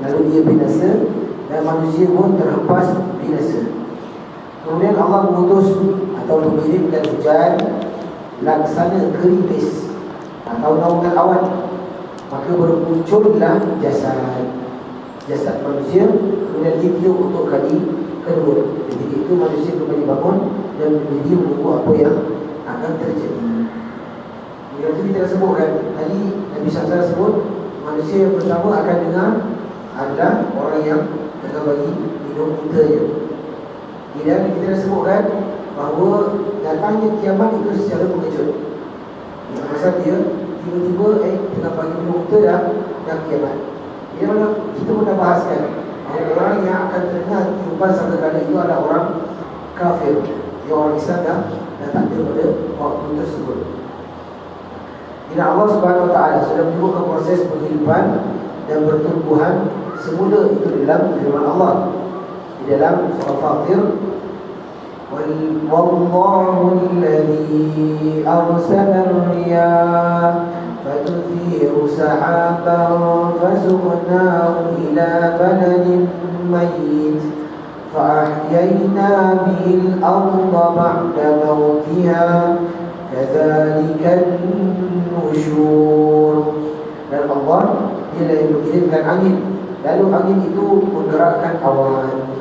Lalu dia binasa dan manusia pun terhempas binasa. Kemudian Allah mengutus atau mengirimkan hujan laksana gerimis atau naungan awan, maka bermuncullah jasad manusia. Kemudian ditiup untuk kali kedua. Ketika itu manusia kembali bangun dan berdiri menunggu apa yang akan terjadi. Bila itu kita sebutkan tadi, Nabi SAW sebut manusia yang pertama akan dengar adalah orang yang tengah bagi minum untanya. Dan kita dah sebutkan bahawa datangnya kiamat itu secara mengejut. Masa dia tiba-tiba tengah bagi minum unta dah kiamat. Dia mana kita pun dah bahaskan orang yang akan terdengar tiupan sangkakala itu adalah orang kafir. Dia orang Islam dah tak ada pada waktu tersebut. Bila Allah Subhanahu Wa Taala sudah menyebutkan proses penghidupan dan pertumbuhan semula itu dalam firman Allah di dalam surah Fatir, wallahu alladhi arsala ar-riyah fatuthiru sahaban fasuqnahu ila baladin mayyit فأحيينا به الأرض بعد موتها كذلك النشور. Dan Allah dia yang mengirimkan angin, lalu angin itu menggerakkan awan.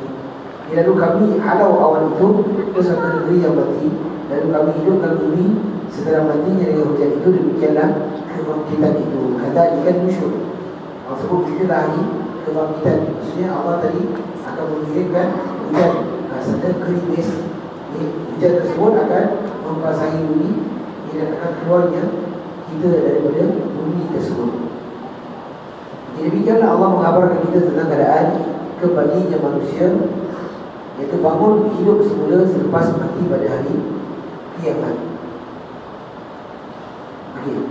Lalu kami halau awan itu ke satu negeri yang mati, lalu kami hidupkan bumi setelah matinya dengan hujan itu. Demikianlah kebangkitan itu. Kadzalika nusyur. Maksud kita lagi kebangkitan. Maksudnya Allah tadi akan mengirimkan hujan serta gerimis. Hujan tersebut akan membasahi bumi dan akan keluarnya kita daripada bumi tersebut. Jadi demikianlah Allah mengabarkan kita tentang keadaan kembalinya manusia, iaitu bangun hidup semula selepas mati pada hari kiamat.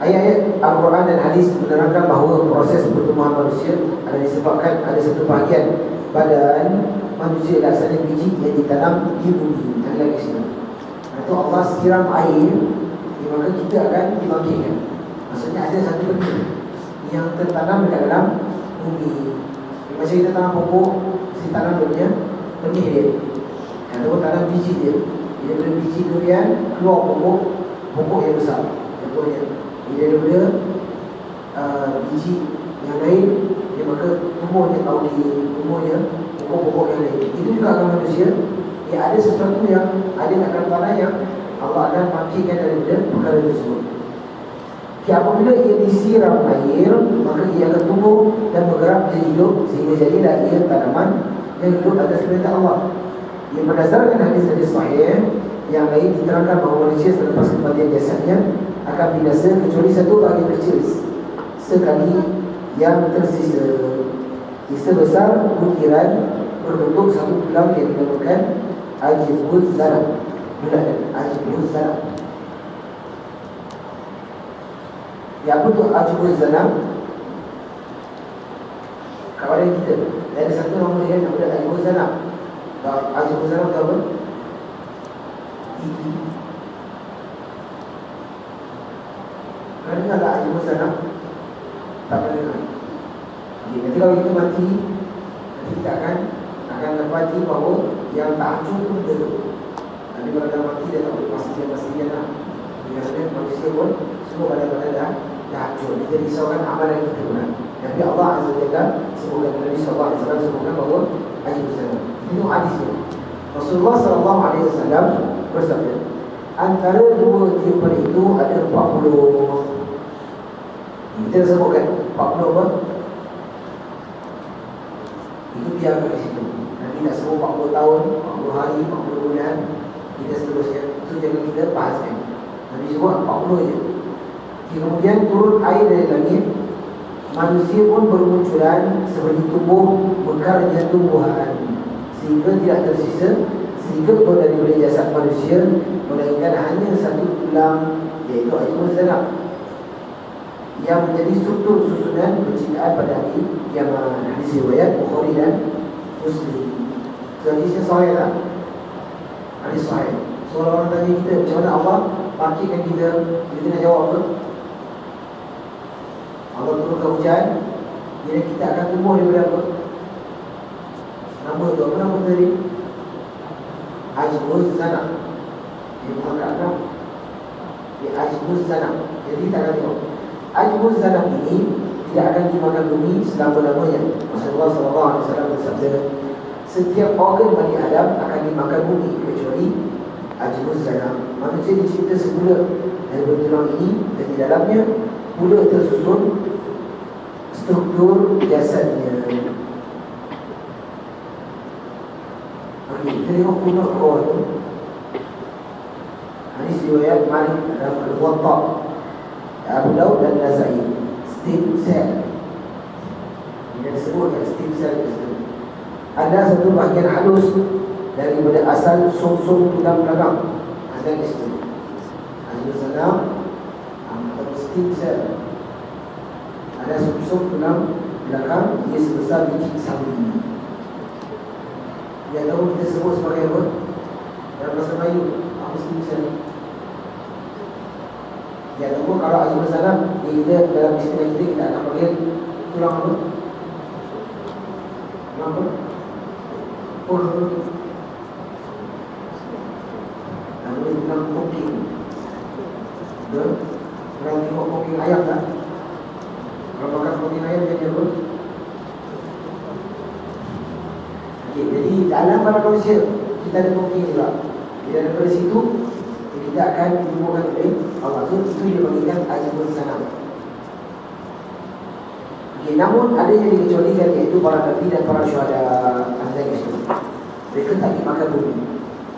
Ayat-ayat Al-Quran dan hadis menerangkan bahawa proses pertumbuhan manusia adalah disebabkan ada satu bahagian badan manusia laksana biji yang ditanam di bumi. Dan lagi sini, itu Allah siram air, maka kita akan dibangkitkan. Maksudnya ada satu benda yang tertanam dekat dalam bumi. Macam kita tanam pokok, kita tanam dia benih dia, ataupun tanam biji dia. Bila biji durian keluar pokok yang besar. Contohnya, bila daripada biji yang lain, dia maka tumbuhnya kauli, tumbuhnya pokok-pokok yang lain. Itu juga akan manusia. Ada sesuatu yang ada kat dalam tanah yang Allah akan bangkitkan daripada perkara tersebut. Apabila ia disiram air, maka ia akan tumbuh dan bergerak menjadi hidup, sehingga jadilah ia tanaman yang hidup atas perintah Allah. Ia berdasarkan hadis-hadis sahih yang lain diterangkan bahawa manusia selepas kematian jasadnya akan binasa kecuali satu bahagian kecil sekali yang tersisa. Sisa besar butiran berbentuk satu tulang yang dinamakan ajibuz zanab. Ajibuz zanab. Ya, apa tu ajibuz zanab? Kawan kita ada satu nama dia nama ajibuz zanab. Ajibuz zanab tu apa? Gigi. Pernah dengar tak Haji Muzana? Tak pernah dengar. Okay, nanti kalau kita mati, nanti kita akan dapati bahawa yang tak hancur pun kita tu. Nanti kalau dah mati dia tak boleh pastikan lah. Kerana manusia pun semua badan-badan dah hancur. Kita risaukan amalan kita pun. Tapi Allah Azza wa Jalla sebutkan, Nabi sallallahu alaihi wasallam sebutkan bahawa Haji Muzana. Itu hadis ni. Rasulullah sallallahu alaihi wasallam bersabda, antara dua tiupan itu ada 40. Kita sebutkan 40 apa? Itu biar kat situ. Nanti nak sebut 40 tahun, 40 hari, 40 bulan, kita seterusnya. Itu jangan kita bahaskan. Nabi sebut 40 je. Kemudian turun air dari langit. Manusia pun bermunculan seperti tumbuh bekarnya tumbuhan, sehingga tidak tersisa sedikit pun daripada jasad manusia, melainkan hanya satu tulang, iaitu Haji Muzana, yang menjadi struktur susunan penciptaan pada hari kiamat. Hadis riwayat Bukhari dan Muslim. Hadisnya sahih tak? Hadis sahih. Seorang orang tanya kita, macam mana Allah pastikan kita nak jawab apa? Allah turunkan hujan, jadi kita akan tumbuh daripada apa? Nama tu apa nama tadi? Haji Muzana. Dia bukan kat dia Haji Muzana. Jadi tak akan tengok Haji Muzana ini tidak akan dimakan bumi selama-lamanya. Rasulullah SAW bersabda, setiap organ Bani Adam akan dimakan bumi kecuali Haji Muzana. Manusia dicipta semula dari tulang ini, dan di dalamnya mula tersusun struktur jasadnya. Okey, kita tengok punuk bawah tu. Hadis riwayat Malik dalam Al-Muwatta, Abu Daud dan Nasai. Stem cell. Dia disebutkan stem cell itu. Ada satu bahagian halus daripada asal sum-sum tulang belakang. Ada di situ. Ada sana atau stem cell. Ada sum-sum tulang belakang, dia sebesar biji sawi. Dia tahu kita sebut sebagai apa? Dalam bahasa Melayu, apa stem cell? Dia tahu kalau Haji Muzana, kita dalam istilah kita akan panggil tulang apa? Tulang apa? Namanya tulang koking. Betul? Kalau tengok koking ayam tak? Kalau makan koking ayam jadi apa? Okay, jadi dalam para manusia kita ada koking juga. Jadi daripada situ kita akan ditumbuhkan oleh Allah. Itu dia panggilkan Haji Muzana. Okay, namun ada yang dikecualikan, iaitu para nabi dan para syuhada. Mereka tak dimakan bumi.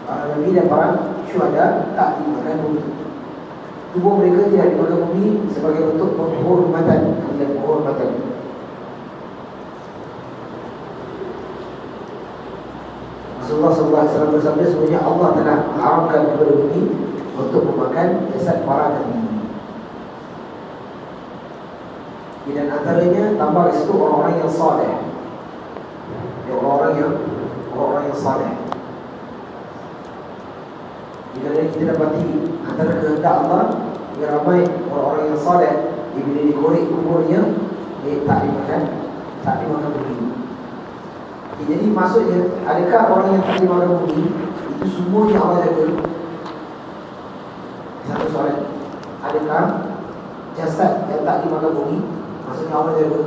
Para nabi dan para syuhada tak dimakan bumi. Tubuh mereka tidak dimakan bumi sebagai bentuk penghormatan dan penghormatan. Rasulullah SAW bersabda, sebenarnya Allah telah mengharamkan kepada bumi untuk memakan jasad para nabi. Dan antaranya tambah itu orang-orang yang saleh. Orang-orang yang saleh. Bila kita dapati antara kehendak Allah, yang ramai orang-orang yang saleh, bila dikorek kuburnya, tak dimakan bumi. Jadi maksudnya, adakah orang yang tak dimakan bumi itu semuanya Allah jaga? Satu soalan, adakah jasad yang tak dimakan bumi maksudnya Allah jaga?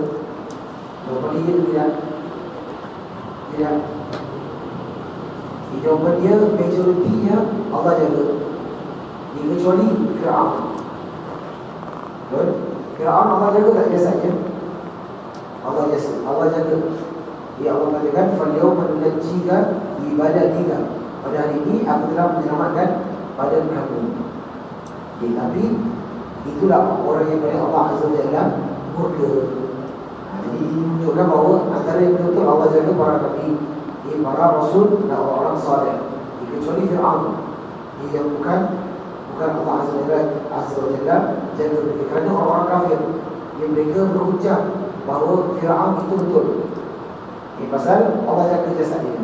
Jawapan dia tidak. Tidak. Jawapan dia majoritinya Allah jaga, kecuali Fir'aun. Betul? Fir'aun Allah jaga tak jasadnya? Allah jaga. Ya Allah katakan, "Falyawma nunajjika bi badanika." Pada hari ini aku telah menyelamatkan badan kamu. Okay, tapi itulah orang yang paling Allah Azza wa Jalla murka. Jadi menunjukkan bahawa antara yang betul Allah jaga para nabi, para rasul dan orang-orang saleh. Kecuali Fir'aun, yang bukan Allah Azza wa Jalla jaga mereka. Kerana orang-orang kafir yang mereka berhujah bahawa Fir'aun itu betul. Pasal Allah jaga jasad dia.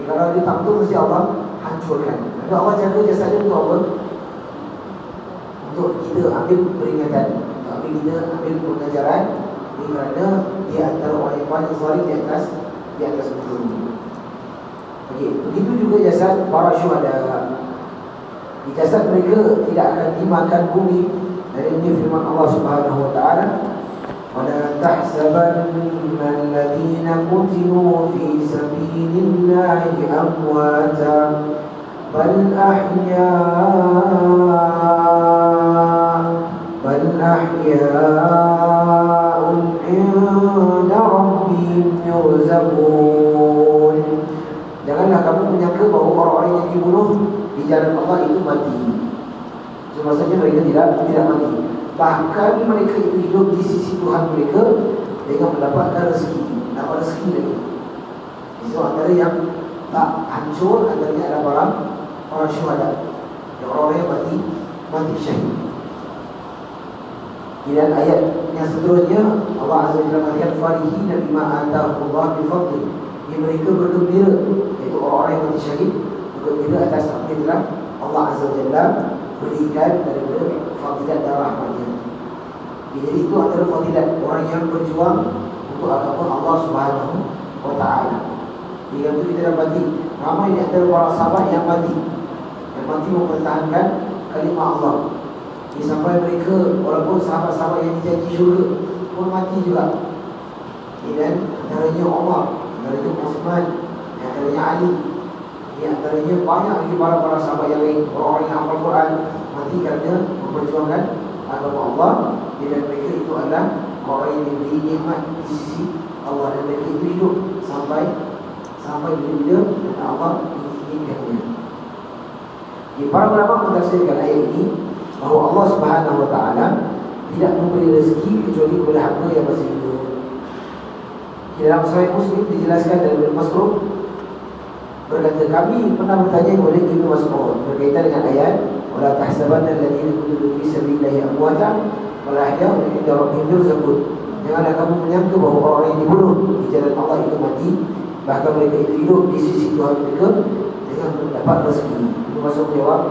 Kalau dia tak betul, mesti Allah hancurkan. Kalau Allah jaga jasad dia untuk apa? untuk kita ambil peringatan, ambil kita ambil pengajaran, kerana dia antara orang yang paling zalim di atas muka bumi. Okey, begitu juga jasad para syuhada. Di jasad mereka tidak akan dimakan bumi. Dari ini firman Allah Subhanahu wa taala, وَلَا تَحْسَبَنَّ الَّذِينَ قُتِلُوا فِي سَبِيلِ اللَّهِ أَمْوَاتًا بَلْ أَحْيَاءٌ عِندَ رَبِّهِمْ يُرْزَقُونَ. Janganlah kamu menyangka bahawa orang-orang yang dibunuh di jalan Allah itu mati. Maksudnya mereka tidak mati. Bahkan mereka itu hidup di sisi Tuhan mereka dengan mendapatkan rezeki, dapat rezeki lagi. Itu antara yang tak hancur, antaranya adalah orang syuhada, yang orang yang mati syahid. Dan ayat yang seterusnya Allah Azza wa Jalla mengatakan farihina bima atahullah min fadli. Mereka bergembira, iaitu orang-orang yang mati syahid bergembira atas apa yang telah Allah Azza wa Jalla berikan daripada fadilat dan rahmatnya. Jadi itu antara fadilat orang yang berjuang untuk agama Allah Subhanahu wa taala. Dengan itu kita dapati ramai di antara para sahabat yang mati mempertahankan kalimah Allah. Sampai mereka walaupun sahabat-sahabat yang dijanji syurga pun mati juga. Dan antaranya Umar, antaranya Uthman, antaranya Ali, antaranya banyak lagi para sahabat yang lain, orang-orang yang hafal Quran mati kerana memperjuangkan agama Allah. Dan mereka itu adalah orang yang diberi nikmat di sisi Allah, dan mereka itu hidup sampai bila dan Allah menginginkannya. Para ulama mentafsirkan ayat ini bahawa Allah Subhanahu wa taala tidak memberi rezeki kecuali kepada hamba yang masih hidup. Di dalam Sahih Muslim dijelaskan dari Ibnu Mas'ud berkata, kami pernah bertanya kepada Ibnu Mas'ud berkaitan dengan ayat wala tahsabanna alladziina qutilu fi sabilillahi amwatan wal ahya'un 'inda rabbihim yurzaqun. Janganlah kamu menyangka bahawa orang yang dibunuh di jalan Allah itu mati, bahkan mereka itu hidup di sisi Tuhan mereka dengan mendapat rezeki. Ibnu Mas'ud menjawab,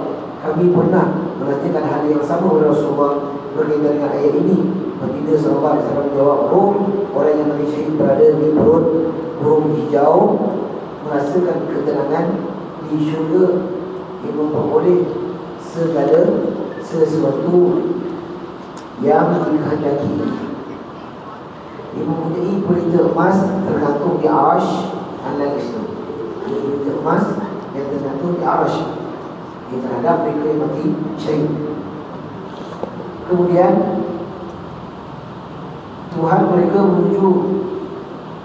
kami pernah menanyakan hal yang sama kepada Rasulullah berkaitan dengan ayat ini. Baginda sallallahu alaihi wasallam menjawab, orang yang mati syahid berada di perut burung hijau merasakan ketenangan di syurga yang memperoleh segala sesuatu yang dikehendaki. Ia mempunyai pelita emas tergantung di arasy al-Lais. Pelita emas yang tergantung di arasy terhadap mereka yang mati syahid. Kemudian Tuhan mereka menuju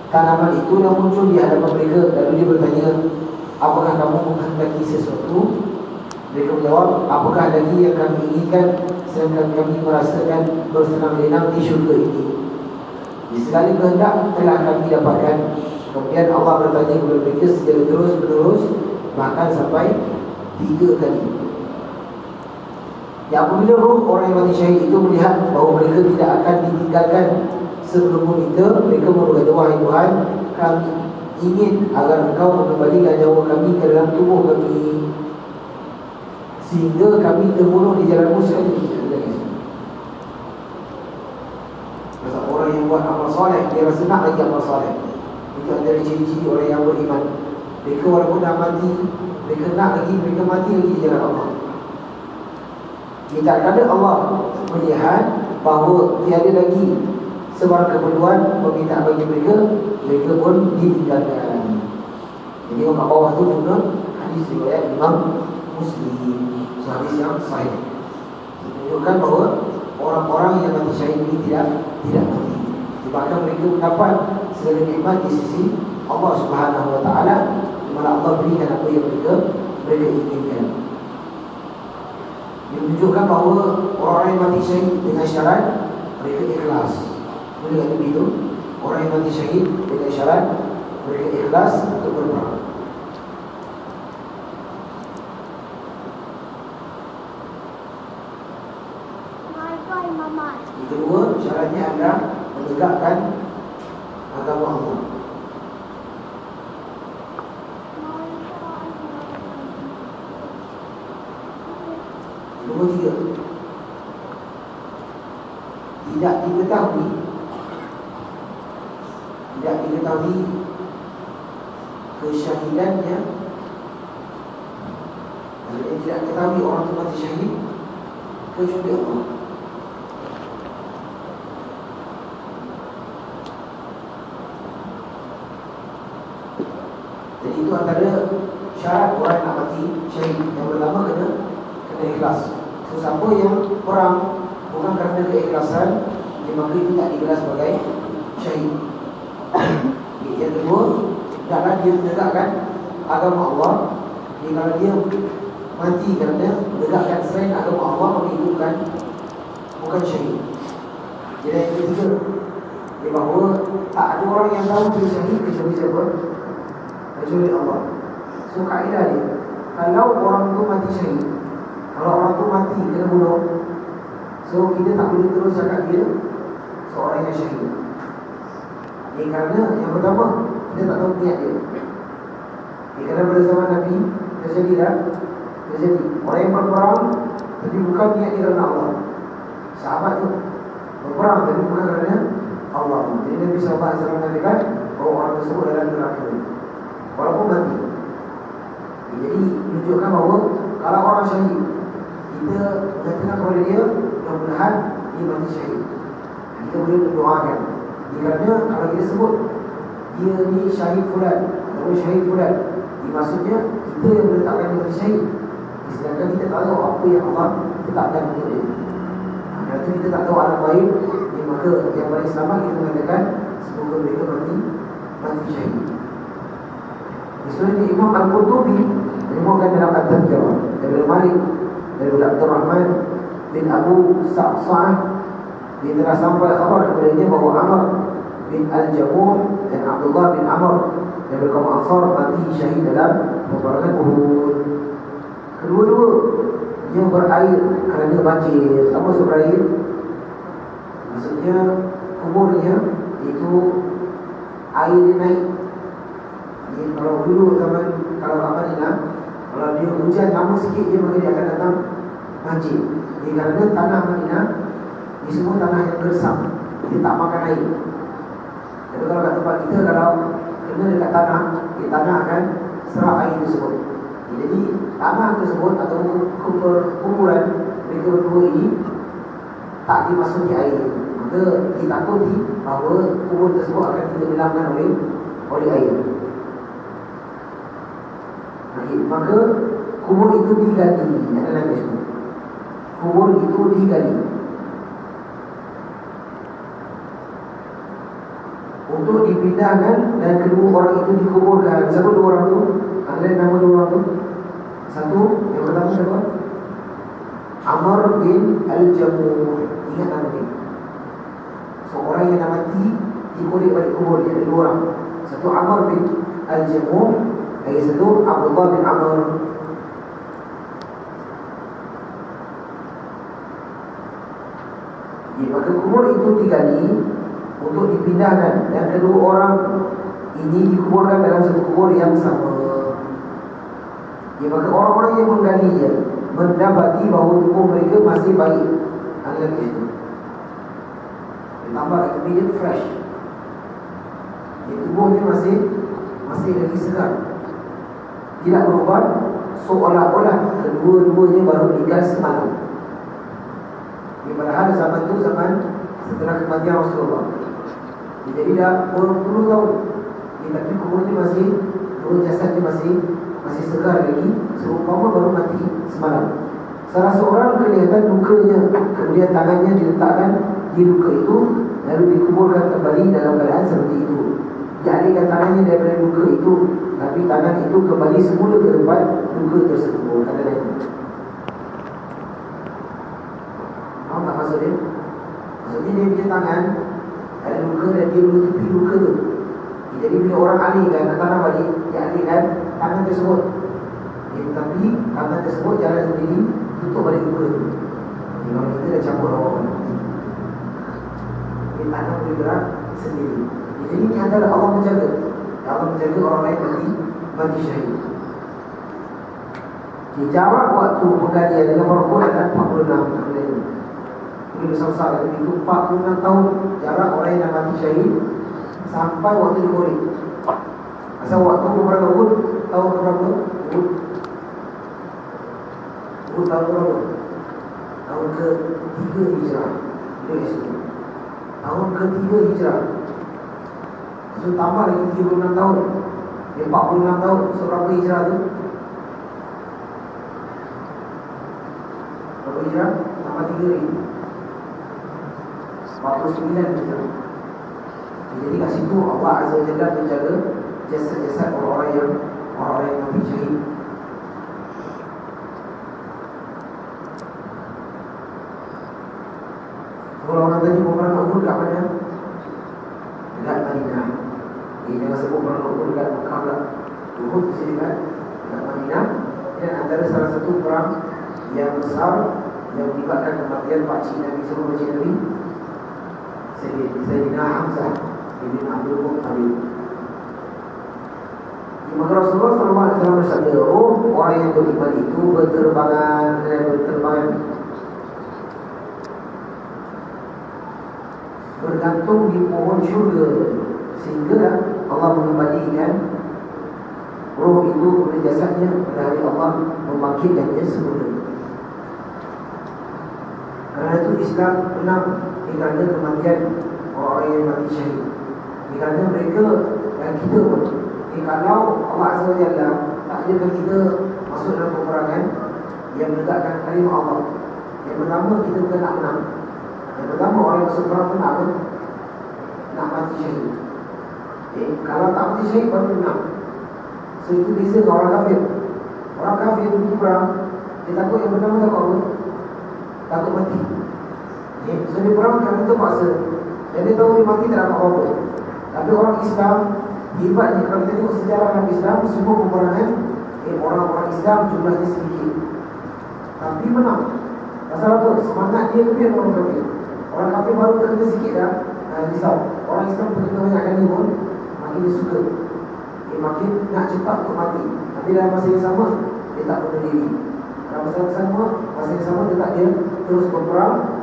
tanaman itu yang muncul di hadapan mereka. Lalu dia bertanya, apakah kamu menghendaki sesuatu? Mereka menjawab, apakah lagi yang kami inginkan sedangkan kami merasakan bersenang-senang di syurga ini. Di segala kehendak telah kami dapatkan. Kemudian Allah bertanya kepada mereka secara terus-menerus, bahkan sampai 3 kali. Ya, apabila roh orang yang mati syahid itu melihat bahawa mereka tidak akan ditinggalkan sebelum meminta, mereka berkata, wahai Tuhan, kami ingin agar Engkau mengembalikan nyawa kami ke dalam tubuh kami sehingga kami terbunuh di jalan-Mu sekali. Masa orang yang buat amal soleh, dia rasa nak lagi amal soleh. Itu antara ciri-ciri orang yang beriman. Mereka walaupun dah mati, mereka nak lagi, mereka mati lagi di jalan Allah. Jika ada Allah melihat bahawa tiada lagi sebarang keperluan permintaan bagi mereka, mereka pun ditinggalkan. Jadi orang bawah tu guna hadis riwayat Imam Muslim, hadis yang sahih, menunjukkan bahawa orang-orang yang mati syahid ini tidak mati. Bahkan mereka mendapat segala nikmat di sisi Allah Subhanahu wa taala, di mana Allah berikan apa yang mereka inginkan. Dia menunjukkan bahawa orang-orang yang mati syahid dengan syarat mereka ikhlas. Boleh kata begitu? Orang yang mati syahid dengan syarat mereka ikhlas untuk berperang. Yang kedua, syaratnya adalah menegakkan agama Allah. Nombor 3, tidak diketahui kesyahidannya, maksudnya tidak diketahui orang itu mati syahid kecuali Allah. Jadi itu antara syarat orang nak mati syahid. Yang pertama kena ikhlas. Sesiapa yang perang bukan kerana keikhlasan, dia maka itu tak digelar sebagai syahid. Yang kedua, hendaklah dia menegakkan agama Allah. Jadi kalau dia mati kerana menegakkan selain agama Allah, maka itu bukan syahid. Jadi yang ketiga, dia bahawa tak ada orang yang tahu dia syahid kecuali siapa? Kecuali Allah. So kaedah dia, kalau orang tu mati syahid, kalau orang tu mati kena bunuh, so kita tak boleh terus cakap dia seorang yang syahid. Kerana yang pertama, kita tak tahu niat dia. Kerana pada zaman Nabi terjadi orang yang berperang tapi bukan niat dia kerana Allah. Sahabat tu berperang tapi bukan kerana Allah. Jadi Nabi SAW mengatakan bahawa orang tersebut adalah neraka walaupun mati. Jadi menunjukkan bahawa kalau orang syahid, kita mengatakan kepada dia, mudah-mudahan dia mati syahid. Kita boleh berdoakan. Kerana kalau kita sebut dia ni syahid fulan atau syahid fulan, maksudnya kita yang meletakkan dia mati syahid, sedangkan kita tak tahu apa yang Allah letakkan untuk dia. Kerana kita tak tahu alam baik, maka yang paling selamat kita mengatakan semoga mereka mati syahid. Sebenarnya Imam Al-Qurtubi menyebutkan dalam At-Tadhkirah daripada Malik, daripada Abdul Rahman bin Abu Sa'sa'ah, dia telah sampai khabar kepadanya bahawa Amr bin Al-Jamuh dan Abdullah bin Amr daripada kaum Ansar mati syahid dalam peperangan Uhud. Kedua-dua dia berair kerana banjir. Apa maksud berair? Maksudnya kuburnya itu air dia naik. Kalau dulu zaman, kalau Madinah, kalau dia hujan lama sikit dia, maka dia akan datang banjir. Kerana tanah Madinah ini semua tanah yang gersam, dia tak makan air. Jadi kalau kat tempat kita, kalau kena dekat tanah, tanah akan serap air tersebut. Jadi tanah tersebut atau kumpulan mereka berdua ini tak dimasuki air, maka ditakuti bahawa kubur tersebut akan ditenggelamkan oleh air. Maka kubur itu digali. Kubur itu digali untuk dipindahkan, dan kedua orang itu dikuburkan. Siapa dua orang itu? Ada nama dua orang itu? Satu, yang pertama siapa? Amr bin Al-Jamuh. Ingat nama dia. Seorang yang dah mati dikulik balik kubur dia. Ada dua orang. Satu Amr bin Al-Jamuh, lagi satu Abdullah bin Amr. Maka kubur itu digali untuk dipindahkan, dan kedua orang ini dikuburkan dalam satu kubur yang sama. Maka orang-orang yang menggalinya mendapati bahawa tubuh mereka masih baik. Adalah itu. Tambah immediate fresh. Tubuhnya masih lagi segar, tidak berubah, seolah-olah kedua-duanya baru meninggal semalam. Padahal zaman itu zaman setelah kematian Rasulullah. Jadi dah berpuluh tahun, tapi kuburnya masih, jasadnya masih segar lagi, seumpama baru mati semalam. Salah seorang kelihatan lukanya, kemudian tangannya diletakkan di luka itu, lalu dikuburkan kembali dalam keadaan seperti itu. Dialihkan tangannya daripada luka itu, tapi tangan itu kembali semula ke tempat luka tersebut. Kata dia, faham tak maksud dia? Maksudnya dia punya tangan ada luka dan dia menutupi luka tu. Jadi bila orang alihkan tangan balik, dia alihkan tangan tersebut. Tetapi tangan tersebut jalan sendiri, tutup balik luka tu. Kalau kita dah campur awal, tangan boleh gerak sendiri. Jadi ini antara Allah menjaga. Allah menjaga orang lain mati syahid. Jarak waktu penggalian dengan perempuan adalah 46 tahun. Boleh besar-besar itu 46 tahun jarak orang yang mati syahid sampai waktu dikorek. Asal waktu berapa Uhud? Tahun berapa? Uhud tahun berapa? Tahun ke-3 Hijrah. Tahun ke-3 Hijrah. So tambah lagi 36 tahun. 46 tahun. So berapa Hijrah tu? Berapa Hijrah? Tambah 3 lagi 49 Hijrah. Jadi kat situ Allah Azza wa Jalla menjaga jasad-jasad orang-orang yang mati syahid. Kalau orang tadi peperangan Uhud kat mana? Dekat Madinah. Ini jangan sebut peperangan Uhud dekat Mekah lah. Uhud mesti dekat Madinah. Dan antara salah satu perang yang besar yang melibatkan kematian pakcik Nabi semua pakcik Nabi Sayyidina Hamzah bin Abdul Muttalib. Maka Rasulullah SAW bersabda, orang yang beriman itu berterbangan bergantung di pohon syurga, sehingga Allah mengembalikan roh itu kepada jasadnya pada hari Allah membangkitkannya semula. Kerana itu Islam menang kerana kematian orang yang mati syahid. Kerana mereka dan kita pun, kalau Allah Azza wa Jalla takdirkan kita masuk dalam peperangan yang menegakkan kalimah Allah, yang pertama kita bukan nak menang. Yang pertama orang yang masuk perang pun nak mati syahid. Kalau tak mati syahid baru menang. So itu beza dengan orang kafir. Orang kafir pergi perang, dia takut yang pertama takut apa? Takut mati. So dia perang kerana itu paksa. Dan dia tahu dia mati tak dapat apa-apa. Tapi orang Islam hebatnya, kalau kita tengok sejarah Nabi Islam, semua peperangan orang-orang Islam jumlahnya sedikit, tapi menang. Pasal apa? Semangat dia lebih dari orang kafir. Orang kafir baru terkena sikit dah risau. Orang Islam terkena banyak kali pun makin dia suka, makin nak cepat untuk mati. Tapi dalam masa yang sama dia tak bunuh diri. Dalam masa yang sama dia tak, dia terus berperang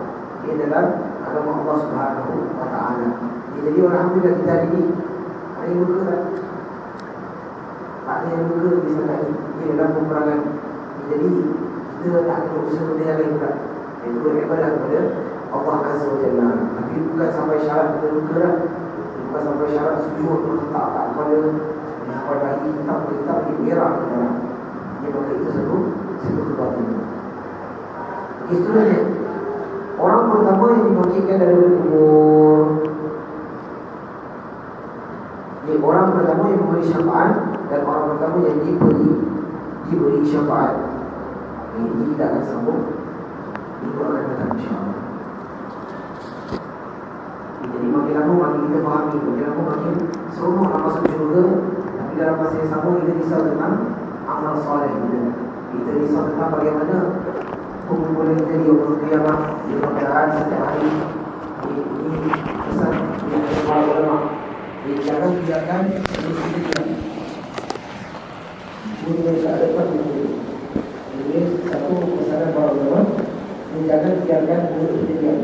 dalam agama Allah Subhanahu wa Ta'ala. Jadi alhamdulillah kita hari ini ada yang luka tak? Tak ada yang luka di sana ini dalam peperangan. Jadi kita tak kena usaha benda yang lain pula. Itu beribadah kepada Allah Azza wa Jalla. Tapi bukan sampai syarat kita luka lah. Bukan sampai syarat sujud tak kepada hari tetap di merah di dalam. Ini maka itu satu kebatilan. Istilahnya orang pertama yang dibangkitkan dari kubur, orang pertama yang memberi syafaat, dan orang pertama yang diberi syafaat. Ini kita akan sambung. Itu akan datang insyaAllah. Jadi makin lama makin kita fahami, makin lama makin seronok nak masuk syurga. Tapi dalam masa yang sama kita risau tentang amal soleh kita. Kita risau tentang bagaimana kumpulan kita di umur qiyamah, di keadaan setiap hari. Ini pesan yang para ulama. Jangan biarkan ini tidak punya keadaan itu. Ini satu pesanan para ulama. Jangan biarkan mulut itu diam.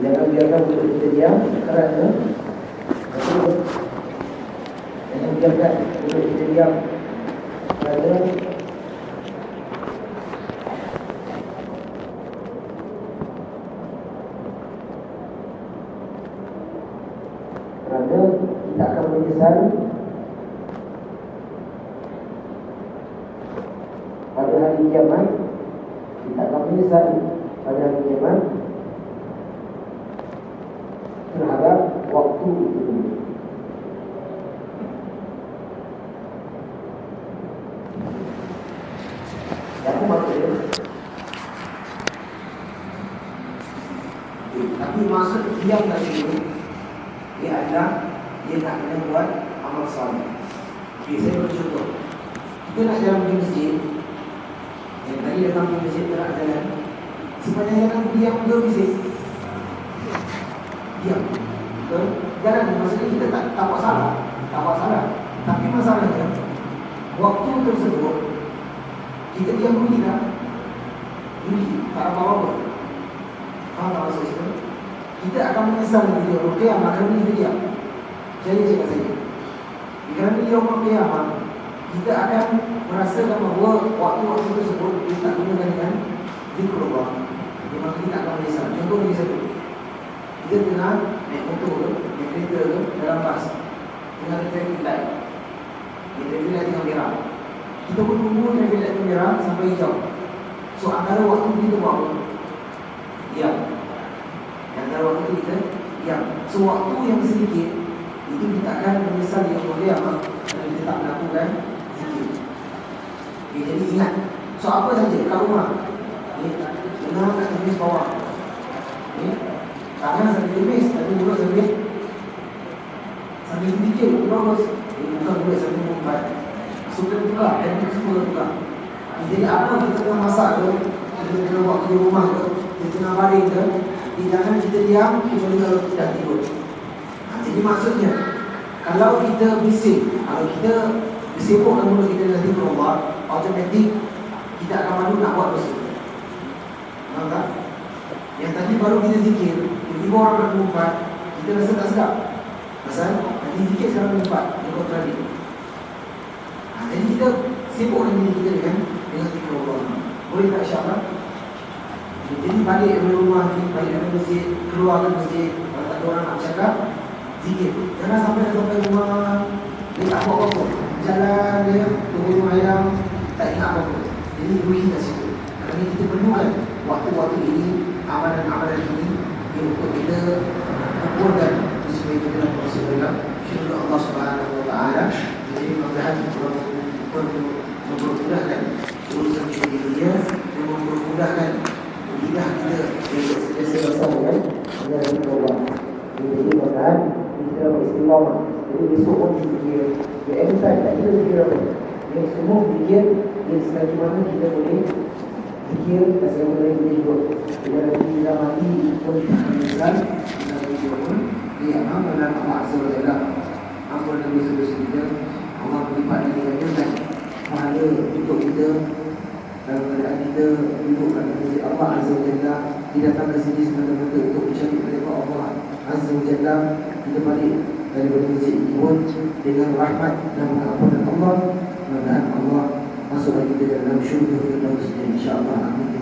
Jangan biarkan mulut itu diam, kerana jangan biarkan mulut itu diam, kerana kita akan menyesal pada hari kiamat. Kita akan menyesal pada hari kiamat terhadap waktu itu. Yang maksudnya, tapi maksud diam kat situ, dia adalah dia nak kena buat amal soleh. Saya bercontoh, kita nak jalan pergi masjid. Yang tadi datang pergi masjid tak nak jalan, sepanjang jalan diam ke masjid? Diam. Jalan maksudnya kita tak buat salah. Tapi masalahnya waktu tersebut Kita diam bunyi tak? Bunyi, tak apa-apa. Faham tak maksud saya? Kita akan menyesal di hari kiamat kerana kita diam. Jadi cakap saya, kerana di hari kiamat kita akan merasakan bahawa waktu-waktu tersebut kita tak gunakan dengan zikrullah. Memang kita akan menyesal. Contoh lagi satu, kita tengah naik motor ke, naik kereta ke, dalam bas, tengah ada traffic light. Traffic light tengah merah. Kita pun tunggu traffic light merah sampai hijau. So antara waktu kita buat apa? Diam. Antara waktu itu kita diam. So waktu yang sedikit itu kita akan menyesal di hari kiamat kerana kita tak melakukan zikir. Okay, jadi ingat. So apa saja kat rumah, dengar kat temis bawah. Tangan sambil temis, tapi mulut sambil fikir, bagus. Bukan mulut sambil mengumpat. Suka tukar, dan itu semua tukar. Jadi apa kita tengah masak ke, kita tengah buat kerja rumah ke, kita tengah baring ke, jangan kita diam kecuali kalau kita dah tidur. Jadi maksudnya, kalau kita bising, kalau kita bersibuk dan mulut kita dah tidur Allah, automatik kita akan malu nak buat dosa. Faham tak? Yang tadi baru kita zikir, tiba-tiba orang nak mengumpat, kita rasa tak sedap. Pasal nanti zikir sekarang mengumpat, dia kontradik. Jadi kita sibuk dengan diri kita dengan zikir Allah. Boleh tak insyaAllah? Jadi balik dari rumah ni, balik dari masjid, keluar ke masjid, kalau tak ada orang nak cakap, zikir. Jangan sampai rumah, dia tak buat apa-apa. Jalan dia, tunggu ayam, tak ingat apa-apa. Jadi rugi kat situ. Kerana kita perlukan waktu-waktu ini, amalan-amalan ini, untuk kita kumpulkan supaya kita dalam proses dalam syurga Allah Subhanahu Wa Taala. Jadi mudah-mudahan mempermudahkan urusan dunia dan mempermudahkan lidah kita untuk sentiasa bersama dengan Allah. Jadi mudah-mudahan kita beristiqamah. Jadi besok pun fikir, anytime tak kita fikir apa. Yang semua fikir, yang sekali mana kita boleh fikir dan sekali mana kita hidup. Bila nanti kita mati pun kita menyesal, kita hidup pun dia amal dan Allah Azza wa Jalla. Amal dan dosa-dosa kita, Allah berlipat dengan gandakan pahala untuk kita dalam keadaan kita duduk pada sisi Allah Azza wa Jalla, didatang ke sini semata-mata untuk mencari mereka Allah Azza wa Jalla. Kita balik daripada masjid ini pun dengan rahmat dan pengampunan Allah. Mudah-mudahan Allah masukkan kita dalam syurga Firdaus insya-Allah. Amin.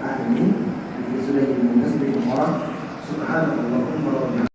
Amin. Kita sudah di masjid Al-Haram. Subhanallah wa bihamdihi.